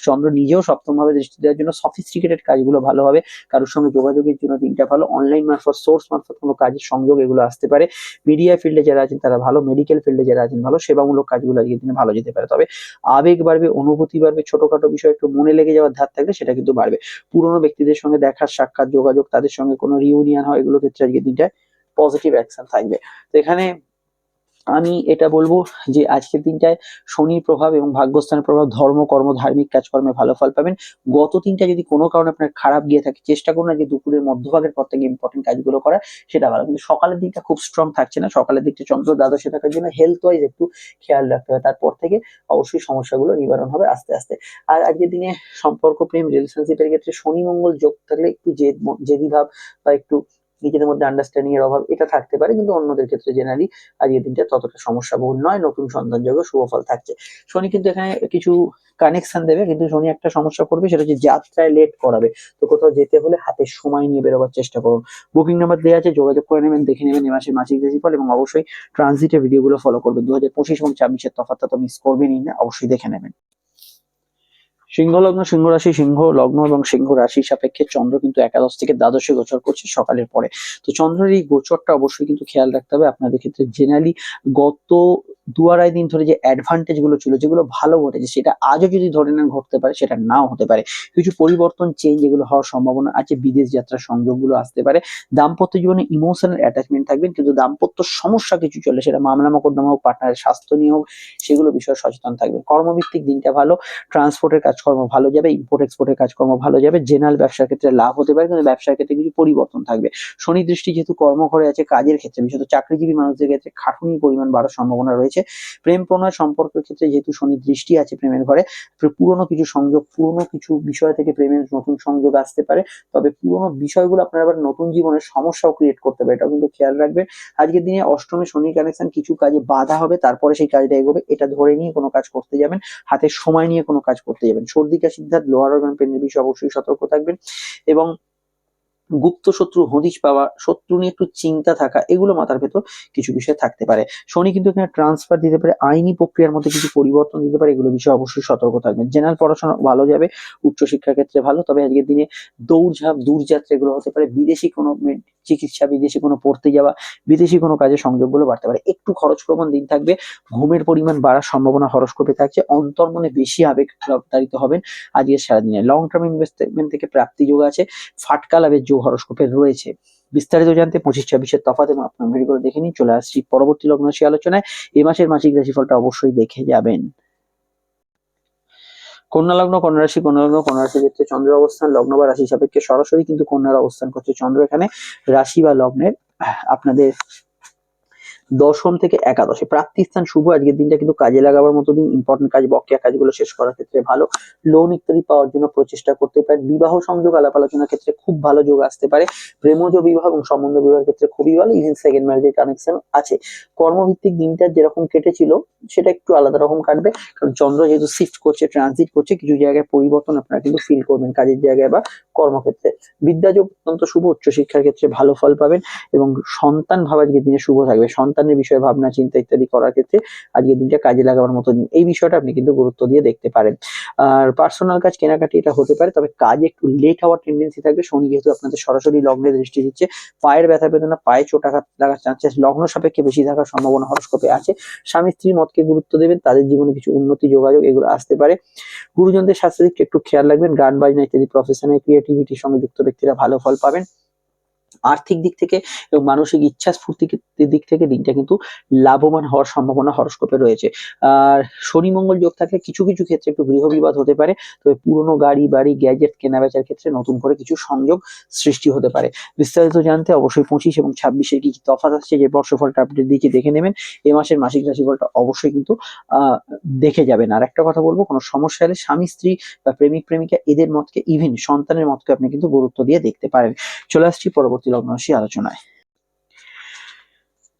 চন্দ্র নিজেও সপ্তম ভাবে দৃষ্টি দেওয়ার জন্য সফিস্টিকেটেড কাজগুলো ভালো হবে। কারোর সঙ্গে যোগাযোগের জন্য দিনটা ভালো, অনলাইন মারফত সোর্স মারফত কোনো কাজের সংযোগ এগুলো আসতে পারে। মিডিয়া ফিল্ডে যারা আছেন তারা ভালো, মেডিকেল ফিল্ডে যারা আছেন ভালো, সেবামূলক কাজগুলো আজকের দিনে ভালো যেতে পারে। তবে আবেগ বাড়বে, অনুভূতি বাড়বে, ছোটখাটো বিষয় একটু মনে লেগে যাওয়ার ধার থাকলে সেটা কিন্তু বাড়বে। পুরোনো ব্যক্তিদের সঙ্গে দেখা সাক্ষাৎ, যোগাযোগ, তাদের সঙ্গে কোনো রিউনিয়ন হয়, এগুলো ক্ষেত্রে আজকের দিনটা পজিটিভ অ্যাকশন থাকবে। তো এখানে আমি এটা বলবো যে আজকের দিনটায় শনির প্রভাব এবং ভাগ্যস্থানের প্রভাব, ধর্ম কর্ম ধার্মিক কাজকর্মে ভালো ফল পাবেন। গত দিনটা যদি কোনো কারণে আপনার খারাপ গিয়ে থাকে, চেষ্টা করুন আজকে দুপুরের মধ্যভাগের পর থেকে ইম্পর্টেন্ট কাজগুলো করার, সেটা ভালো। কিন্তু সকালের দিকটা খুব স্ট্রং থাকছে না, সকালের দিকটা চন্দ্র দ্বাদশে থাকার জন্য হেলথ ওয়াইজ একটু খেয়াল রাখতে হবে, তারপর থেকে অবশ্যই সমস্যাগুলো নিবারণ হবে আস্তে আস্তে। আর আজকের দিনে সম্পর্ক, প্রেম, রিলেশনশিপের ক্ষেত্রে শনি মঙ্গল যোগ থাকলে একটু জেদি ভাব বা একটু নিজেদের মধ্যে আন্ডারস্ট্যান্ডিং এর অভাব এটা থাকতে পারে, কিন্তু অন্যদের ক্ষেত্রে জেনারেলি আজকের দিনটা ততটা সমস্যাবহুল নয়। নতুন সন্তান যোগে শুভ ফল থাকছে। শনি কিন্তু এখানে কিছু কানেকশন দেবে, কিন্তু শনি একটা সমস্যা করবে, সেটা হচ্ছে যাত্রায় লেট করাবে। তো কোথাও যেতে হলে হাতে সময় নিয়ে বেরোবার চেষ্টা করুন। বুকিং নাম্বার দেওয়া আছে, যোগাযোগ করে নেবেন, দেখে নেবেন এই মাসের মাসিক রাশিফল এবং অবশ্যই ট্রানজিটের ভিডিওগুলো ফলো করবেন। 2025 এবং 26 তফাৎটা তো মিস করবেনই না, অবশ্যই দেখে নেবেন। সিংহ লগ্ন, সিংহ রাশি, সিংহ লগ্ন এবং সিংহ রাশির সাপেক্ষে চন্দ্র কিন্তু একাদশ থেকে দ্বাদশে গোচর করছে সকালের পরে। তো চন্দ্রের এই গোচরটা অবশ্যই কিন্তু খেয়াল রাখতে হবে আপনাদের ক্ষেত্রে। জেনারেলি গত 2-2.5 দিন ধরে যে অ্যাডভান্টেজ গুলো ছিল, যেগুলো ভালো ঘটেছে, সেটা আজও যদি ধরে নেন ঘটতে পারে, সেটা নাও হতে পারে। কিছু পরিবর্তন, চেঞ্জ এগুলো হওয়ার সম্ভাবনা আছে, বিদেশ যাত্রার সংযোগগুলো আসতে পারে। দাম্পত্য জীবনে ইমোশনাল অ্যাটাচমেন্ট থাকবেন, কিন্তু দাম্পত্য সমস্যা কিছু চলে, সেটা মামলা মোকদ্দমা হোক, পার্টনারের স্বাস্থ্য নিয়ে হোক, সেগুলো বিষয়ে সচেতন থাকবেন। কর্মভিত্তিক দিনটা ভালো, ট্রান্সপোর্টের কাজকর্ম ভালো যাবে, ইম্পোর্ট এক্সপোর্টের কাজকর্ম ভালো যাবে, জেনারেল ব্যবসার ক্ষেত্রে লাভ হতে পারে, কিন্তু ব্যবসার ক্ষেত্রে কিছু পরিবর্তন থাকবে। শনি দৃষ্টি যেহেতু কর্মঘরে আছে, কাজের ক্ষেত্রে বিশেষত চাকরিজীবী মানুষদের ক্ষেত্রে খাটুনির পরিমাণ বাড়ার সম্ভাবনা রয়েছে। প্রেম প্রণয় সম্পর্কের ক্ষেত্রে যেহেতু শনি দৃষ্টি আছে প্রেমের ঘরে, পুরনো কিছু সংযোগ, পুরনো কিছু বিষয় থেকে প্রেমের নতুন সংযোগ আসতে পারে। তবে পুরনো বিষয়গুলো আপনার আবার নতুন জীবনের সমস্যাও ক্রিয়েট করতে পারে, এটাও কিন্তু খেয়াল রাখবেন। আজকের দিনে অষ্টমে শনি কানেকশন, কিছু কাজে বাধা হবে, তারপরে সেই কাজটা এগোবে, এটা ধরে নিয়ে কোনো কাজ করতে যাবেন, হাতে সময় নিয়ে কোনো কাজ করতে যাবেন। সর্দি কাশির ধাত, লোয়ার অর্গান পেনের বিষয়ে অবশ্যই সতর্ক থাকবেন। এবং গুপ্ত শত্রু হদিশ পাওয়া, শত্রু নিয়ে একটু চিন্তা থাকা, এগুলো মাথার ভেতর কিছু বিষয় থাকতে পারে। শনি কিন্তু এখানে ট্রান্সফার দিতে পারে, আইনি প্রক্রিয়ার মধ্যে কিছু পরিবর্তন দিতে পারে, এগুলো বিষয়ে অবশ্যই সতর্ক থাকবেন। জেনারেল পড়াশোনা ভালো যাবে, উচ্চশিক্ষার ক্ষেত্রে ভালো, তবে আজকের দিনে দৌড়ঝাঁপ দূরযাত্রা এগুলো হতে পারে, বিদেশি কোনো চিকিৎসা, বিদেশি কোনো পড়তে যাওয়া, বিদেশি কোনো কাজে সংযোগগুলো বাড়তে পারে। একটু খরচ প্রবণ দিন থাকবে, ঘুমের পরিমাণ বাড়ার সম্ভাবনা হরস্কোপে থাকছে, অন্তর্মনে বেশি আবেগ প্রতারিত হবেন আজকের সারাদিনে। লং টার্ম ইনভেস্টমেন্ট থেকে প্রাপ্তি যোগ আছে, ফাটকা লাভের যোগ হরস্কোপে রয়েছে। বিস্তারিত জানতে 25-26-এর তফাৎ এবং আপনার ভিডিও করে দেখে নিন। চলে আসছি পরবর্তী লগ্ন রাশি আলোচনায়। এই মাসের মাসিক রাশিফলটা অবশ্যই দেখে যাবেন। কন্যা লগ্ন, কন্যা রাশি, কন্যা লগ্ন, কন্যা রাশির ক্ষেত্রে চন্দ্রের অবস্থান লগ্ন বা রাশি সাপেক্ষে সরাসরি কিন্তু কন্যার অবস্থান করছে। চন্দ্র এখানে রাশি বা লগ্নের আপনাদের দশম থেকে একাদশে, প্রাপ্তিস্থান শুভ। আজকের দিনটা কিন্তু কাজে লাগাবার মতো দিন, ইম্পর্টেন্ট কাজ, বকেয়া কাজগুলো শেষ করার ক্ষেত্রে ভালো, লোন ইত্যাদি পাওয়ার জন্য প্রচেষ্টা করতে পারে। বিবাহ সংযোগ আলাপ আলোচনার ক্ষেত্রে খুব ভালো যোগ আসতে পারে। প্রেমজ বিবাহ এবং সম্বন্ধ বিবাহের ক্ষেত্রে খুবই ভালো, ইভেন সেকেন্ড ম্যারেজের কানেকশন আছে। কর্মভিত্তিক দিনটা যেরকম কেটেছিল সেটা একটু আলাদা রকম কাটবে, কারণ চন্দ্র যেহেতু শিফট করছে, ট্রানজিট করছে, কিছু জায়গায় পরিবর্তন আপনারা কিন্তু ফিল করবেন কাজের জায়গায় বা কর্মক্ষেত্রে। বিদ্যাযোগ অত্যন্ত শুভ, উচ্চশিক্ষার ক্ষেত্রে ভালো ফল পাবেন এবং সন্তান ভাব আজকের দিনে শুভ থাকবে। সন্তানের বিষয়ে ভাবনা চিন্তা ইত্যাদি করার ক্ষেত্রে আজকের দিনটা কাজে লাগাবার মতো দিন, এই বিষয়টা আপনি কিন্তু গুরুত্ব দিয়ে দেখতে পারেন। আর পার্সোনাল কাজ, কেনাকাটি এটা হতে পারে, তবে কাজ একটু লেট হওয়ার টেন্ডেন্সি থাকবে। শনি যেহেতু আপনাদের সরাসরি লগ্নে দৃষ্টি দিচ্ছে, পায়ের ব্যথা বেদনা, পায়ে চোট আঘাত লাগার চান্সেস লগ্ন সাপেক্ষে বেশি থাকার সম্ভাবনা হরস্কোপে আছে। স্বামী স্ত্রীর মতকে গুরুত্ব দেবেন, তাদের জীবনে কিছু উন্নতি যোগাযোগ এগুলো আসতে পারে। গুরুজনদের স্বাস্থ্যের দিকটা একটু খেয়াল রাখবেন। গান বাজনা ইত্যাদি প্রফেশনাল ক্রিয়েটিভিটির সঙ্গে যুক্ত ব্যক্তিরা ভালো ফল পাবেন। আর্থিক দিক থেকে এবং মানসিক ইচ্ছা স্ফূর্তির দিক থেকে দিনটা কিন্তু লাভবান হওয়ার সম্ভাবনা হরস্কোপে রয়েছে। আর শনি মঙ্গল যোগ থাকলে কিছু কিছু ক্ষেত্রে একটু গৃহ বিবাদ হতে পারে, তবে পুরনো গাড়ি বাড়ি গ্যাজেট কেনা বেচার ক্ষেত্রে নতুন করে কিছু সংযোগ সৃষ্টি হতে পারে। বিস্তারিত জানতে অবশ্যই 25 এবং 26-এর কি কি তফাৎ আসছে, যে বর্ষফলটা আপডেট দিয়েছি দেখে নেবেন। এই মাসের মাসিক রাশিফলটা অবশ্যই কিন্তু দেখে যাবেন। আর একটা কথা বলবো, কোনো সমস্যা হলে স্বামী স্ত্রী বা প্রেমিক প্রেমিকা এদের মতকে, ইভেন সন্তানের মতকে আপনি কিন্তু গুরুত্ব দিয়ে দেখতে পারেন। চলে আসছি পরবর্তী লগ্ন রাশি আলোচনায়।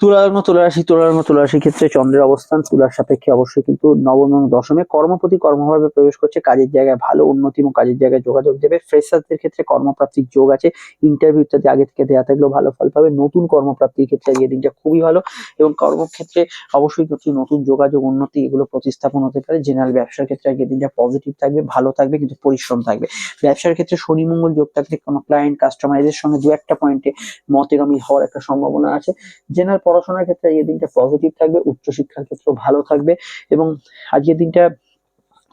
তুলা লগ্ন, তুলা রাশি, তুলা লগ্ন, তুলা রাশির ক্ষেত্রে চন্দ্রের অবস্থান তুলার সাপেক্ষে অবশ্যই কিন্তু নবম এবং দশমে, কর্মপতি কর্মভাবে প্রবেশ করছে, কাজের জায়গায় ভালো উন্নতি এবং কাজের জায়গায় যোগাযোগ দেবে। ফ্রেশারদের ক্ষেত্রে কর্মপ্রাপ্তির যোগ আছে, ইন্টারভিউ ইত্যাদি আগে থেকে দেওয়া থাকলেও ভালো ফল পাবে। নতুন কর্মপ্রাপ্তির ক্ষেত্রে এই দিনটা খুবই ভালো এবং কর্মক্ষেত্রে অবশ্যই নতুন নতুন যোগাযোগ উন্নতি এগুলো প্রতিস্থাপন হতে পারে। জেনারেল ব্যবসার ক্ষেত্রে আজকের দিনটা পজিটিভ থাকবে, ভালো থাকবে, কিন্তু পরিশ্রম থাকবে। ব্যবসার ক্ষেত্রে শনি মঙ্গল যোগ থাকলে কোনো ক্লায়েন্ট কাস্টমার এদের সঙ্গে দু একটা পয়েন্টে মতের অমিল হওয়ার একটা সম্ভাবনা আছে। জেনারেল পড়াশোনার ক্ষেত্রে এই দিনটা পজিটিভ থাকবে, উচ্চশিক্ষার ক্ষেত্রেও ভালো থাকবে এবং আজকের দিনটা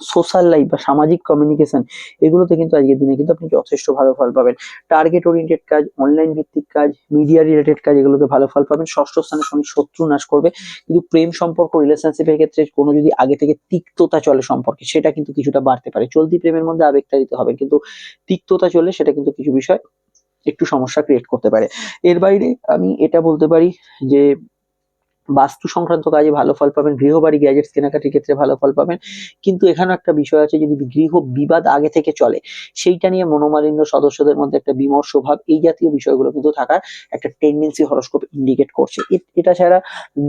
সোশ্যাল লাইফ বা সামাজিক কমিউনিকেশন এগুলোতে কিন্তু আজকের দিনে কিন্তু আপনি যথেষ্ট ভালো ফল পাবেন। টার্গেট ওরিয়েন্টেড কাজ, অনলাইন ভিত্তিক কাজ, মিডিয়া রিলেটেড কাজ এগুলোতে ভালো ফল পাবেন। ষষ্ঠ স্থানে শনি শত্রু নাশ করবে, কিন্তু প্রেম সম্পর্ক রিলেশনশিপের ক্ষেত্রে কোনো যদি আগে থেকে তিক্ততা চলে সম্পর্কে, সেটা কিন্তু কিছুটা বাড়তে পারে। চলতি প্রেমের মধ্যে আবেগতাড়িত হবে, কিন্তু তিক্ততা চললে সেটা কিন্তু কিছু বিষয় একটু সমস্যা ক্রিয়েট করতে পারে। এর বাইরে আমি এটা বলতে পারি যে বাস্তু সংক্রান্ত কাজে ভালো ফল পাবেন, গৃহবাড়ি গ্যাজেটস কেনাকাটির ক্ষেত্রে ভালো ফল পাবেন। কিন্তু এখানে একটা বিষয় আছে, যদি গৃহ বিবাদ আগে থেকে চলে, সেইটা নিয়ে মনোমালিন্য, সদস্যদের মধ্যে একটা বিমর্ষ ভাব, এই জাতীয় বিষয়গুলো কিন্তু থাকার একটা টেন্ডেন্সি হরস্কোপ ইন্ডিকেট করছে। এটা ছাড়া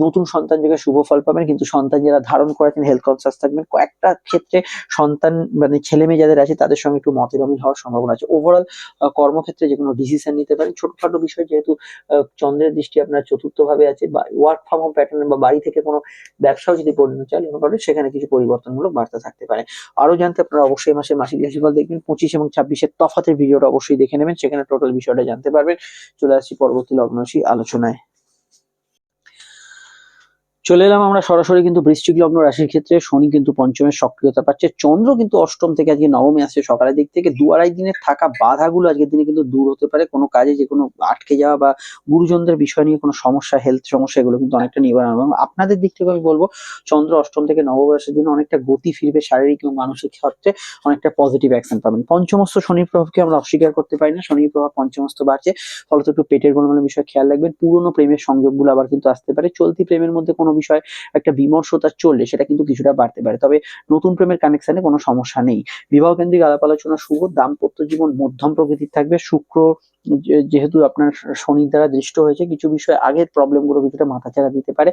নতুন সন্তান যোগে শুভ ফল পাবেন, কিন্তু সন্তান যারা ধারণ করেছেন হেলথ কনসাস থাকবেন। কয়েকটা ক্ষেত্রে সন্তান মানে ছেলে মেয়ে যাদের আছে তাদের সঙ্গে একটু মতের অমিল হওয়ার সম্ভাবনা আছে। ওভারঅল কর্মক্ষেত্রে যে কোনো ডিসিশন নিতে পারেন। ছোটখাটো বিষয়, যেহেতু চন্দ্রের দৃষ্টি আপনার চতুর্থ ভাবে আছে, বা ওয়ার্ক ফ্রম হোম প্যাটার্ন বা বাড়ি থেকে কোনো ব্যবসাও যদি চালু করেন, সেখানে কিছু পরিবর্তনমূলক বার্তা থাকতে পারে। আরো জানতে আপনারা অবশ্যই মাসে মাসিক রাশিফল দেখবেন। 25 এবং 26-এর তফাতের ভিডিওটা অবশ্যই দেখে নেবেন, সেখানে টোটাল বিষয়টা জানতে পারবেন। চলে আসছি পরবর্তী লগ্ন রাশি আলোচনায়। চলে এলাম আমরা সরাসরি কিন্তু বৃশ্চিক লগ্ন রাশির ক্ষেত্রে। শনি কিন্তু পঞ্চমের সক্রিয়তা পাচ্ছে, চন্দ্র কিন্তু অষ্টম থেকে আজকে নবমে আসছে সকালের দিক থেকে। 2-2.5 দিনের থাকা বাধাগুলো আজকের দিনে কিন্তু দূর হতে পারে। কোনো কাজে যে কোনো আটকে যাওয়া বা গুরুজনদের বিষয় নিয়ে কোনো সমস্যা, হেলথ সমস্যা, এগুলো কিন্তু অনেকটা নিবারণ হবে। এবং আপনাদের দিক থেকে আমি বলবো, চন্দ্র অষ্টম থেকে নবমে আসার জন্য অনেকটা গতি ফিরবে, শারীরিক এবং মানসিক ক্ষেত্রে অনেকটা পজিটিভ অ্যাকশন পাবেন। পঞ্চমস্ত শনির প্রভাবকে আমরা অস্বীকার করতে পারি না, শনির প্রভাব পঞ্চমস্ত বাড়ছে, ফলত একটু পেটের গোলমালের বিষয়ে খেয়াল রাখবেন। পুরনো প্রেমের সংযোগগুলো আবার কিন্তু আসতে পারে। চলতি প্রেমের মধ্যে কোনো বিষয় একটা বিমর্ষতা চললে সেটা কিন্তু কিছুটা বাড়তে পারে। তবে নতুন প্রেমের কানেকশনে কোনো সমস্যা নেই। বিবাহ কেন্দ্রিক আলাপ আলোচনা শুভ, দাম্পত্য জীবন মধ্যম প্রকৃতির থাকবে। শুক্র যেহেতু আপনার শনির দ্বারা দৃষ্ট হয়েছে, কিছু বিষয় আগের প্রবলেম গুলো কিছুটা মাথাচাড়া দিতে পারে।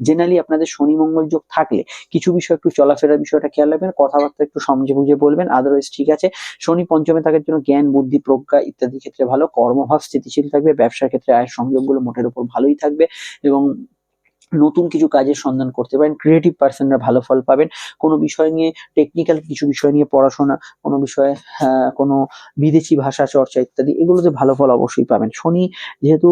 জেনারেলি আপনাদের শনি মঙ্গল যোগ থাকলে কিছু বিষয় একটু চলাফেরার বিষয়টা খেয়াল রাখবেন, কথাবার্তা একটু সমঝে বুঝে বলবেন, আদারওয়াইজ ঠিক আছে। শনি পঞ্চমে থাকার জন্য জ্ঞান, বুদ্ধি, প্রজ্ঞা ইত্যাদি ক্ষেত্রে ভালো। কর্মভাব স্থিতিশীল থাকবে। ব্যবসার ক্ষেত্রে আয়ের সংযোগগুলো মোটের উপর ভালোই থাকবে এবং নতুন কিছু কাজের সন্ধান করতে পারেন। ক্রিয়েটিভ পার্সনরা ভালো ফল পাবেন। কোনো বিষয় নিয়ে টেকনিক্যাল কিছু বিষয় নিয়ে পড়াশোনা, কোনো বিষয়ে কোনো বিদেশি ভাষা চর্চা ইত্যাদি এগুলোতে ভালো ফল অবশ্যই পাবেন। শনি যেহেতু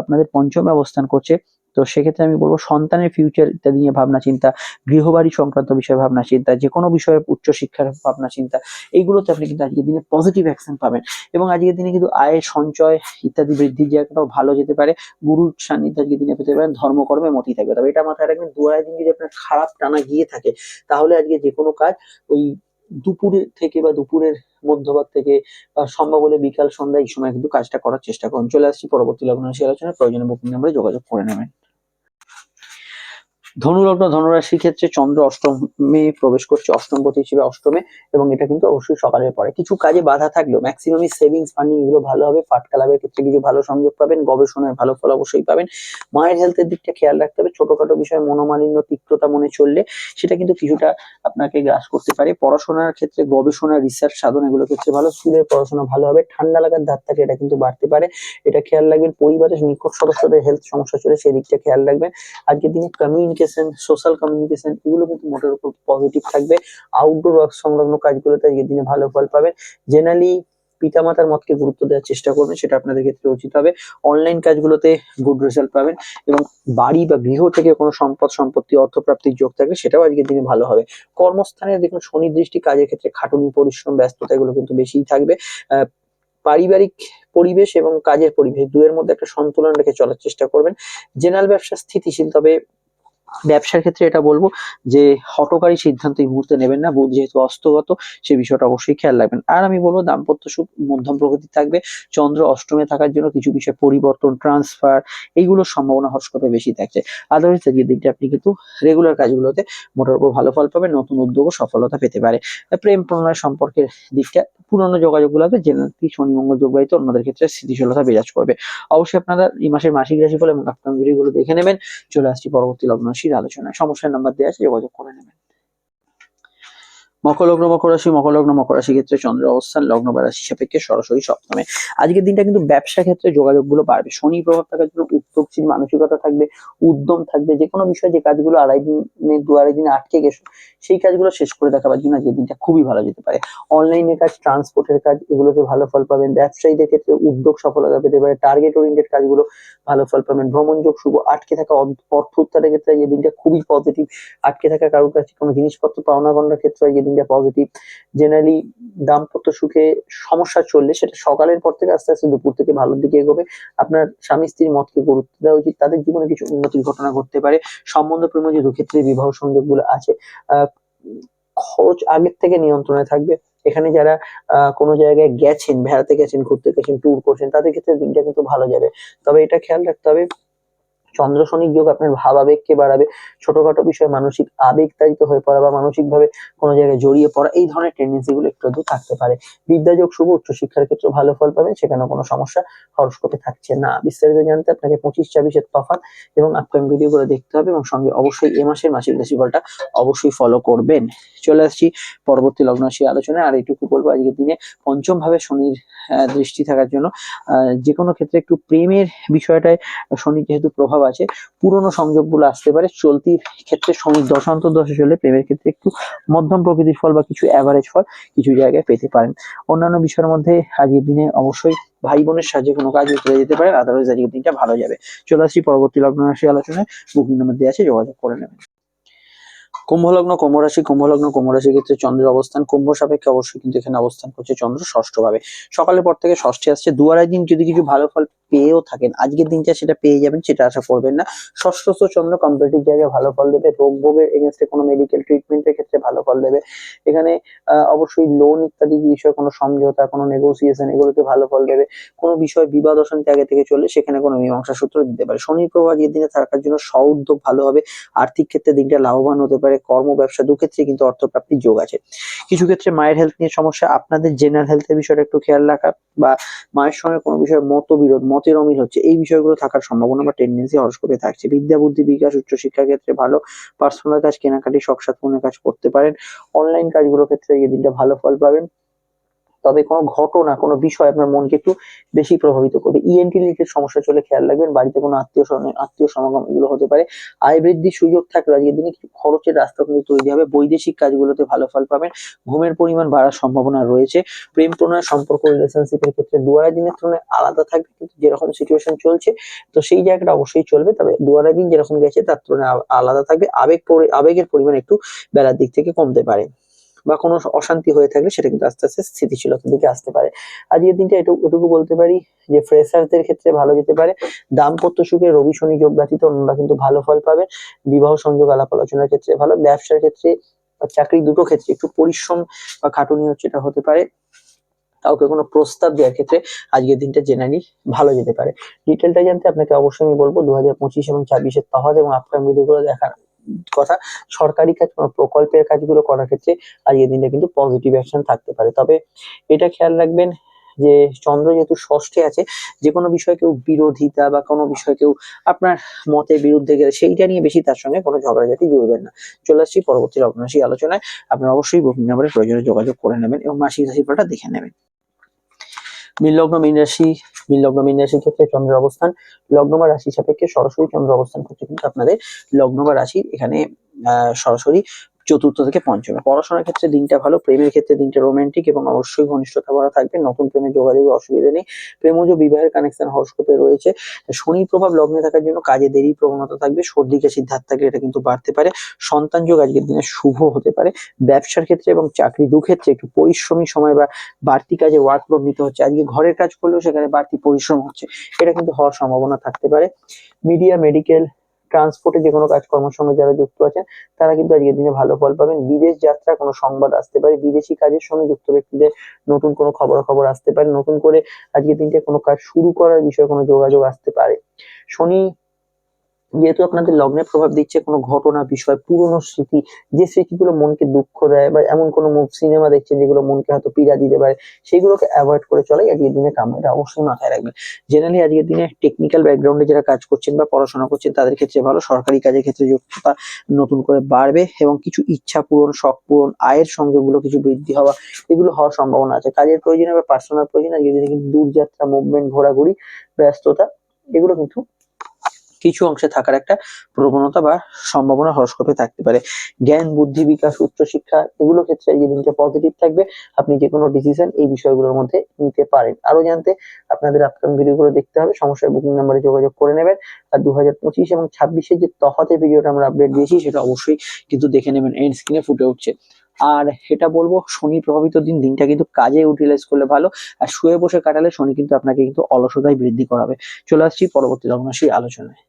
আপনাদের পঞ্চমে অবস্থান করছে, তো সেক্ষেত্রে আমি বলবো সন্তানের ফিউচার ইত্যাদি নিয়ে ভাবনা চিন্তা, গৃহবাড়ি সংক্রান্ত বিষয়ে ভাবনা চিন্তা, যে কোনো বিষয়ে উচ্চশিক্ষার ভাবনা চিন্তা, এইগুলোতে আপনি কিন্তু আজকের দিনে পজিটিভ অ্যাকশন পাবেন এবং আজকের দিনে কিন্তু আয়ের সঞ্চয় ইত্যাদি বৃদ্ধির জায়গাটাও ভালো যেতে পারে। গুরুর সান্নিধ্য আজকের দিনে পেতে পারেন। ধর্মকর্মে মতি থাকবে। তবে এটা মাথায় রাখবেন, দুয়ারের দিন যদি আপনার খারাপ টানা গিয়ে থাকে তাহলে আজকে যে কোনো কাজ ওই দুপুরের থেকে বা দুপুরের মধ্যভাগ থেকে সম্ভব হলে বিকাল সন্ধ্যা এই সময় কিন্তু কাজটা করার চেষ্টা করুন। চলে আসছি পরবর্তী লগ্ন রাশি আলোচনায়। প্রয়োজনে বুকিং নম্বরে যোগাযোগ করে নেবেন। ধনুলগ্ন ধনুরাশির ক্ষেত্রে চন্দ্র অষ্টমে প্রবেশ করছে, অষ্টমপতি হিসেবে অষ্টমে, এবং এটা কিন্তু অবশ্যই সকালের পরে। কিছু কাজে বাধা থাকলেও ম্যাক্সিমামই সেভিংস ফান্ডিং এগুলো ভালো হবে। ফাটকা লাভের ক্ষেত্রে কিছু ভালো সংযোগ পাবেন। গবেষণায় ভালো ফল অবশ্যই পাবেন। মায়ের হেলথের দিকটা খেয়াল রাখতে হবে। ছোটখাটো বিষয়ে মনোমালিন্য, তিক্ততা মনে চললে সেটা কিন্তু কিছুটা আপনাকে গ্রাস করতে পারে। পড়াশোনার ক্ষেত্রে গবেষণা, রিসার্চ সাধন এগুলোর ক্ষেত্রে ভালো। স্কুলের পড়াশোনা ভালো হবে। ঠান্ডা লাগার ধার থাকে, এটা কিন্তু বাড়তে পারে, এটা খেয়াল রাখবেন। পরিবারের নিকট সদস্যদের হেলথ সমস্যা চলে, সেই দিকটা খেয়াল রাখবেন। আজকের দিনে কমিউনিকেশন, সোশ্যাল কমিউনিকেশন এগুলো কিন্তু মোটের উপর পজিটিভ থাকবে। আউটডোর ওয়ার্ক সংলগ্ন কাজগুলোতে আজকের দিনে ভালো ফল পাবেন। জেনারেলি পিতামাতার মতকে গুরুত্ব দেওয়ার চেষ্টা করবেন, সেটা আপনাদের ক্ষেত্রে উচিত হবে। অনলাইন কাজগুলোতে গুড রেজাল্ট পাবেন এবং বাড়ি বা গৃহ থেকে কোনো সম্পত্তি অর্থপ্রাপ্তির যোগ থাকবে, সেটাও আজকের দিনে ভালো হবে। কর্মস্থানে দেখুন শনি দৃষ্টি, কাজের ক্ষেত্রে খাটুনি, পরিশ্রম, ব্যস্ততা এগুলো কিন্তু বেশিই থাকবে। আহ পারিবারিক পরিবেশ এবং কাজের পরিবেশ দুয়ের মধ্যে একটা সন্তুলন রেখে চলার চেষ্টা করবেন। জেনারেল ব্যবসা স্থিতিশীল, তবে ব্যবসার ক্ষেত্রে এটা বলবো যে হঠকারী সিদ্ধান্ত এই মুহূর্তে নেবেন না। বুধ যেহেতু অস্তগত, সেই বিষয়টা অবশ্যই খেয়াল রাখবেন। আর আমি বলবো দাম্পত্য সুখ মধ্যম প্রকৃতির থাকবে। চন্দ্র অষ্টমে থাকার জন্য কিছু বিষয় পরিবর্তন, ট্রান্সফার এগুলোর সম্ভাবনা হরস্কোপে বেশি থাকছে। আদারওয়াইজ আজকের দিকটা আপনি কিন্তু রেগুলার কাজগুলোতে মোটার উপর ভালো ফল পাবেন। নতুন উদ্যোগ ও সফলতা পেতে পারে। প্রেম প্রণয় সম্পর্কের দিকটা পুরনো যোগাযোগগুলো আছে, জেনারেলি শনি মঙ্গল যোগবাহিত অন্যদের ক্ষেত্রে স্থিতিশীলতা বিরাজ করবে। অবশ্যই আপনারা এই মাসের মাসিক রাশিফল এবং আপকামিং ভিডিওগুলো দেখে নেবেন। চলে আসছি পরবর্তী লগ্ন রাশির আলোচনায়। সমস্যার নাম্বার দেওয়া আছে, যোগাযোগ করে নেবেন। মকর লগ্ন মকর রাশি, মকর লগ্ন মকর রাশি ক্ষেত্রে চন্দ্রের অবস্থান লগ্ন বা রাশি সাপেক্ষে সরাসরি সপ্তমে। আজকের দিনটা কিন্তু ব্যবসা ক্ষেত্রে যোগাযোগ গুলো বাড়বে। শনি প্রভাব থাকার জন্য উদ্যোগশীল মানসিকতা থাকবে, উদ্যম থাকবে। যে কোনো বিষয়, যে কাজগুলো আড়াই দিনে দু আড়াই দিনে আটকে গেছে, সেই কাজগুলো শেষ করে দেখাবার জন্য আজকের দিনটা খুবই ভালো যেতে পারে। অনলাইনের কাজ, ট্রান্সপোর্টের কাজ এগুলোতে ভালো ফল পাবেন। ব্যবসায়ীদের ক্ষেত্রে উদ্যোগ সফলতা পেতে পারে। টার্গেট ওরিয়েন্টেড কাজগুলো ভালো ফল পাবেন। ভ্রমণ যোগ শুভ। আটকে থাকা অর্থ উদ্ধারের ক্ষেত্রে এই দিনটা খুবই পজিটিভ। আটকে থাকা কারোর কাছে কোনো জিনিসপত্র পাওনা গন্ডার ক্ষেত্রে এই দিনটা পজিটিভ। জেনারেলি দাম্পত্য সুখে সমস্যা চললে সেটা সকালের পর থেকে আস্তে আস্তে দুপুর থেকে ভালোর দিকে এগোবে। আপনার স্বামী স্ত্রীর মতকে গুরুত্ব দেওয়া উচিত। তাদের জীবনে কিছু উন্নতির ঘটনা ঘটতে পারে। সম্বন্ধ প্রেম যে দুক্ষেত্রে বিবাহ সংযোগ গুলো আছে, আহ খরচ আগের থেকে নিয়ন্ত্রণে থাকবে। এখানে যারা কোনো জায়গায় গেছেন, বেড়াতে গেছেন, ঘুরতে গেছেন, ট্যুর করছেন, তাদের ক্ষেত্রে দিনটা কিন্তু ভালো যাবে। তবে এটা খেয়াল রাখতে হবে, চন্দ্র শনির যোগ আপনার ভাব আবেগকে বাড়াবে। ছোটখাটো বিষয়ে মানসিক আবেগতাড়িত হয়ে পড়া বা মানসিক ভাবে কোনো জায়গায় জড়িয়ে পড়া, এই ধরনের টেন্ডেন্সি গুলো একটু আধটু থাকতে পারে। বিদ্যাযোগ শুভ, উচ্চশিক্ষার ক্ষেত্রে ভালো ফল পাবেন, সেখানে কোনো সমস্যা হরস্কোপে থাকছে না। বিস্তারিত জানতে আপনাকে 25-24-এর তফাৎ এবং আপকামিং ভিডিও গুলো দেখতে হবে এবং সঙ্গে অবশ্যই এ মাসের মাসিক রাশিফলটা অবশ্যই ফলো করবেন। চলে আসছি পরবর্তী লগ্ন রাশি আলোচনায়। আর এইটুকু বলবো, আজকের দিনে পঞ্চম ভাবে শনির দৃষ্টি থাকার জন্য যে কোনো ক্ষেত্রে একটু প্রেমের বিষয়টায় শনির যেহেতু প্রভাব আছে, পুরনো সংযোগগুলো আসতে পারে। চলতি ক্ষেত্রে শনির দশান্তর্দশা চলে প্রেমের ক্ষেত্রে একটু মধ্যম প্রকৃতির ফল বা কিছু অ্যাভারেজ ফল কিছু জায়গায় পেতে পারেন। অন্যান্য বিষয়ের মধ্যে আজকের দিনে অবশ্যই ভাই বোনের সাহায্যে কোনো কাজ করে যেতে পারে। আদারওয়াইজ আজকের দিনটা ভালো যাবে। চলে আসছি পরবর্তী লগ্ন রাশি আলোচনায়। বুকিং নাম্বার দেওয়া আছে, যোগাযোগ করে নেবেন। কুম্ভ লগ্ন কুম্ভ রাশির ক্ষেত্রে চন্দ্রের অবস্থান কুম্ভ সাপেক্ষে অবশ্যই কিন্তু এখানে অবস্থান করছে চন্দ্র ষষ্ঠ ভাবে। সকালের পর থেকে ষষ্ঠে আসছে, 2 আড়াই দিন যদি কিছু ভালো ফল পেয়েও থাকেন, আজকের দিনটা সেটা পেয়ে যাবেন সেটা আশা করবেন না। ষষ্ঠস্থ চন্দ্র কম্পিটিভ জায়গায় ভালো ফল দেবে, রোগ ভোগের এগেনস্টে কোনো মেডিকেল ট্রিটমেন্টের ক্ষেত্রে ভালো ফল দেবে। এখানে অবশ্যই লোন ইত্যাদি বিষয়ে কোনো সমঝোতা, কোনো নেগোসিয়েশন, এগুলোতে ভালো ফল দেবে। কোনো বিষয় বিবাদ অশান্তি আগে থেকে চললে সেখানে কোনো মীমাংসা সূত্র দিতে পারে। শনির প্রভাব আজকের দিনে থাকার জন্য স্ব-উদ্যোগ ভালো হবে, আর্থিক ক্ষেত্রে দিনটা লাভবান হতে পারে, কর্ম ব্যবসা দুক্ষেত্রে কিন্তু অর্থপ্রাপ্তির যোগ আছে। কিছু ক্ষেত্রে মায়ের হেলথ নিয়ে সমস্যা, আপনাদের জেনারেল হেলথের বিষয়টা একটু খেয়াল রাখা, বা মায়ের সঙ্গে কোনো বিষয়ে মতবিরোধ, মতের অমিল হচ্ছে, এই বিষয়গুলো থাকার সম্ভাবনা বা টেন্ডেন্সি হরস্কোপে থাকছে। বিদ্যা বুদ্ধি বিকাশ, উচ্চশিক্ষার ক্ষেত্রে ভালো, পার্সোনাল কাজ, কেনাকাটি, শখ সাধ পূরণের কাজ করতে পারেন। অনলাইন কাজগুলোর ক্ষেত্রে এই দিনটা ভালো ফল পাবেন। তবে কোনো ঘটনা, কোনো বিষয় আপনার মনকে একটু বেশি প্রভাবিত করবে। ইএনটি রিলেটেড সমস্যা চলে খেয়াল রাখবেন, বাড়িতে কোনো আত্মীয় সমাগম এগুলো হতে পারে। আয় বৃদ্ধির সুযোগ থাকলে আজকের দিনে কিছু খরচের রাস্তা কিন্তু তৈরি হবে। বৈদেশিক কাজগুলোতে ভালো ফল পাবেন, ঘুমের পরিমাণ বাড়ার সম্ভাবনা রয়েছে। প্রেম প্রণয় সম্পর্ক রিলেশনশিপের ক্ষেত্রে 2 আড়াই দিনের তুলনায় আলাদা থাকবে, কিন্তু যেরকম সিচুয়েশন চলছে তো সেই জায়গাটা অবশ্যই চলবে, তবে 2 আড়াই দিন যেরকম গেছে তার তুলনায় আলাদা থাকবে। আবেগের পরিমাণ একটু বেলার দিক থেকে কমতে পারে, বা কোনো অশান্তি হয়ে থাকলে সেটা কিন্তু আস্তে আস্তে স্থিতিশীলতার দিকে আসতে পারে। আজকের দিনটা এটুকু বলতে পারি যে ফ্রেশারদের ক্ষেত্রে ভালো যেতে পারে। দাম্পত্য সুখে রবি শনি যোগ ব্যতীত অন্যরা কিন্তু ভালো ফল পাবে। বিবাহ সংযোগ আলাপ আলোচনার ক্ষেত্রে ভালো, ব্যবসার ক্ষেত্রে বা চাকরি দুটো ক্ষেত্রে একটু পরিশ্রম বা খাটুনি হচ্ছে, এটা হতে পারে। কাউকে কোনো প্রস্তাব দেওয়ার ক্ষেত্রে আজকের দিনটা জেনারেলি ভালো যেতে পারে। ডিটেলটা জানতে আপনাকে অবশ্যই আমি বলবো 2025 এবং 26-এর তফাৎ এবং আপকামিং ভিডিওগুলো দেখার কথা। সরকারি কাজ, কোনো প্রকল্পের কাজগুলো করার ক্ষেত্রে আজকের দিনটা কিন্তু পজিটিভ অ্যাকশন থাকতে পারে। তবে এটা খেয়াল রাখবেন যে চন্দ্র যেহেতু ষষ্ঠে আছে, যে কোনো বিষয়ে কেউ বিরোধিতা বা কোনো বিষয়ে কেউ আপনার মতের বিরুদ্ধে গেলে সেইটা নিয়ে বেশি তার সঙ্গে কোনো ঝগড়াঝাটি জুড়বেন না। চলে আসছি পরবর্তী লগ্ন রাশি আলোচনায়। আপনারা অবশ্যই বুকিং নাম্বারে প্রয়োজনে যোগাযোগ করে নেবেন এবং মাসিক রাশিফলটা দেখে নেবেন। মীন লগ্ন মীন রাশির ক্ষেত্রে চন্দ্রের অবস্থান লগ্ন বা রাশি সাপেক্ষে সরাসরি চন্দ্র অবস্থান করছে, কিন্তু আপনাদের লগ্ন বা রাশি এখানে সরাসরি চতুর্থ থেকে পঞ্চমে। পড়াশোনার ক্ষেত্রে দিনটা ভালো, প্রেমের ক্ষেত্রে দিনটা রোমান্টিক এবং অবশ্যই ঘনিষ্ঠতা ভরা থাকবে। নতুন প্রেমের যোগাযোগে অসুবিধা নেই, প্রেমজ বিবাহের কানেকশন হরস্কোপে রয়েছে। শনির প্রভাব লগ্নে থাকার জন্য কাজে দেরি প্রবণতা থাকবে, সর্দি কাশির ধাত থাকলে এটা কিন্তু বাড়তে পারে। সন্তান যোগ আজকের দিনে শুভ হতে পারে। ব্যবসার ক্ষেত্রে এবং চাকরি দুক্ষেত্রে একটু পরিশ্রমী সময় বা বাড়তি কাজে ওয়ার্কলোড নিতে হচ্ছে। আজকে ঘরের কাজ করলেও সেখানে বাড়তি পরিশ্রম হচ্ছে, এটা কিন্তু হওয়ার সম্ভাবনা থাকতে পারে। মিডিয়া, মেডিকেল, ট্রান্সপোর্টে যে কোনো কাজকর্মের সঙ্গে যারা যুক্ত আছেন তারা কিন্তু আজকের দিনে ভালো ফল পাবেন। বিদেশ যাত্রা কোনো সংবাদ আসতে পারে, বিদেশি কাজের সঙ্গে যুক্ত ব্যক্তিদের নতুন কোনো খবরাখবর আসতে পারে, নতুন করে আজকের দিনটা কোনো কাজ শুরু করার বিষয়ে কোনো যোগাযোগ আসতে পারে। শনি যেহেতু আপনাদের লগ্নে প্রভাব দিচ্ছে, কোনো ঘটনা, বিষয়, পুরনো স্মৃতি, যে স্মৃতিগুলো মনকে দুঃখ দেয়, বা এমন কোনো সিনেমা দেখছেন যেগুলো মনকে হয়তো পীড়া দিতে পারে, সেগুলোকে অ্যাভয়েড করে চলাই আজকের দিনে কাম্য, এটা অবশ্যই মাথায় রাখবেন। জেনারেলি আজকের দিনে টেকনিক্যাল ব্যাকগ্রাউন্ডে যারা কাজ করছেন বা পড়াশোনা করছেন তাদের ক্ষেত্রে ভালো, সরকারি কাজের ক্ষেত্রে যোগ্যতা নতুন করে বাড়বে এবং কিছু ইচ্ছা পূরণ, শখ পূরণ, আয়ের সংযোগগুলো কিছু বৃদ্ধি হওয়া, এগুলো হওয়ার সম্ভাবনা আছে। কাজের প্রয়োজনে বা পার্সোনাল প্রয়োজনে আজকের দিনে কিন্তু দূরযাত্রা, মুভমেন্ট, ঘোরাঘুরি, ব্যস্ততা, এগুলো কিন্তু কিছু অংশে থাকার একটা প্রবণতা বা সম্ভাবনা হরস্কোপে থাকতে পারে। জ্ঞান, বুদ্ধি বিকাশ, উচ্চশিক্ষা, এগুলো ক্ষেত্রে এই দিনটা পজিটিভ থাকবে। আপনি যে কোনো ডিসিশন এই বিষয়গুলোর মধ্যে নিতে পারেন। আরো জানতে আপনাদের আপকামিং ভিডিওগুলো দেখতে হবে, সমস্যায় বুকিং নাম্বারে যোগাযোগ করে নেবেন। আর 2025 এবং 26-এর যে তফাতের ভিডিওটা আমরা আপডেট দিয়েছি সেটা অবশ্যই কিন্তু দেখে নেবেন, এন্ড স্ক্রিনে ফুটে উঠছে। আর এটা বলবো, শনি প্রভাবিত দিনটা কিন্তু কাজে ইউটিলাইজ করলে ভালো, আর শুয়ে বসে কাটালে শনি কিন্তু আপনাকে কিন্তু অলসতায় বৃদ্ধি করাবে। চলে আসছি পরবর্তী লগ্ন রাশির আলোচনায়।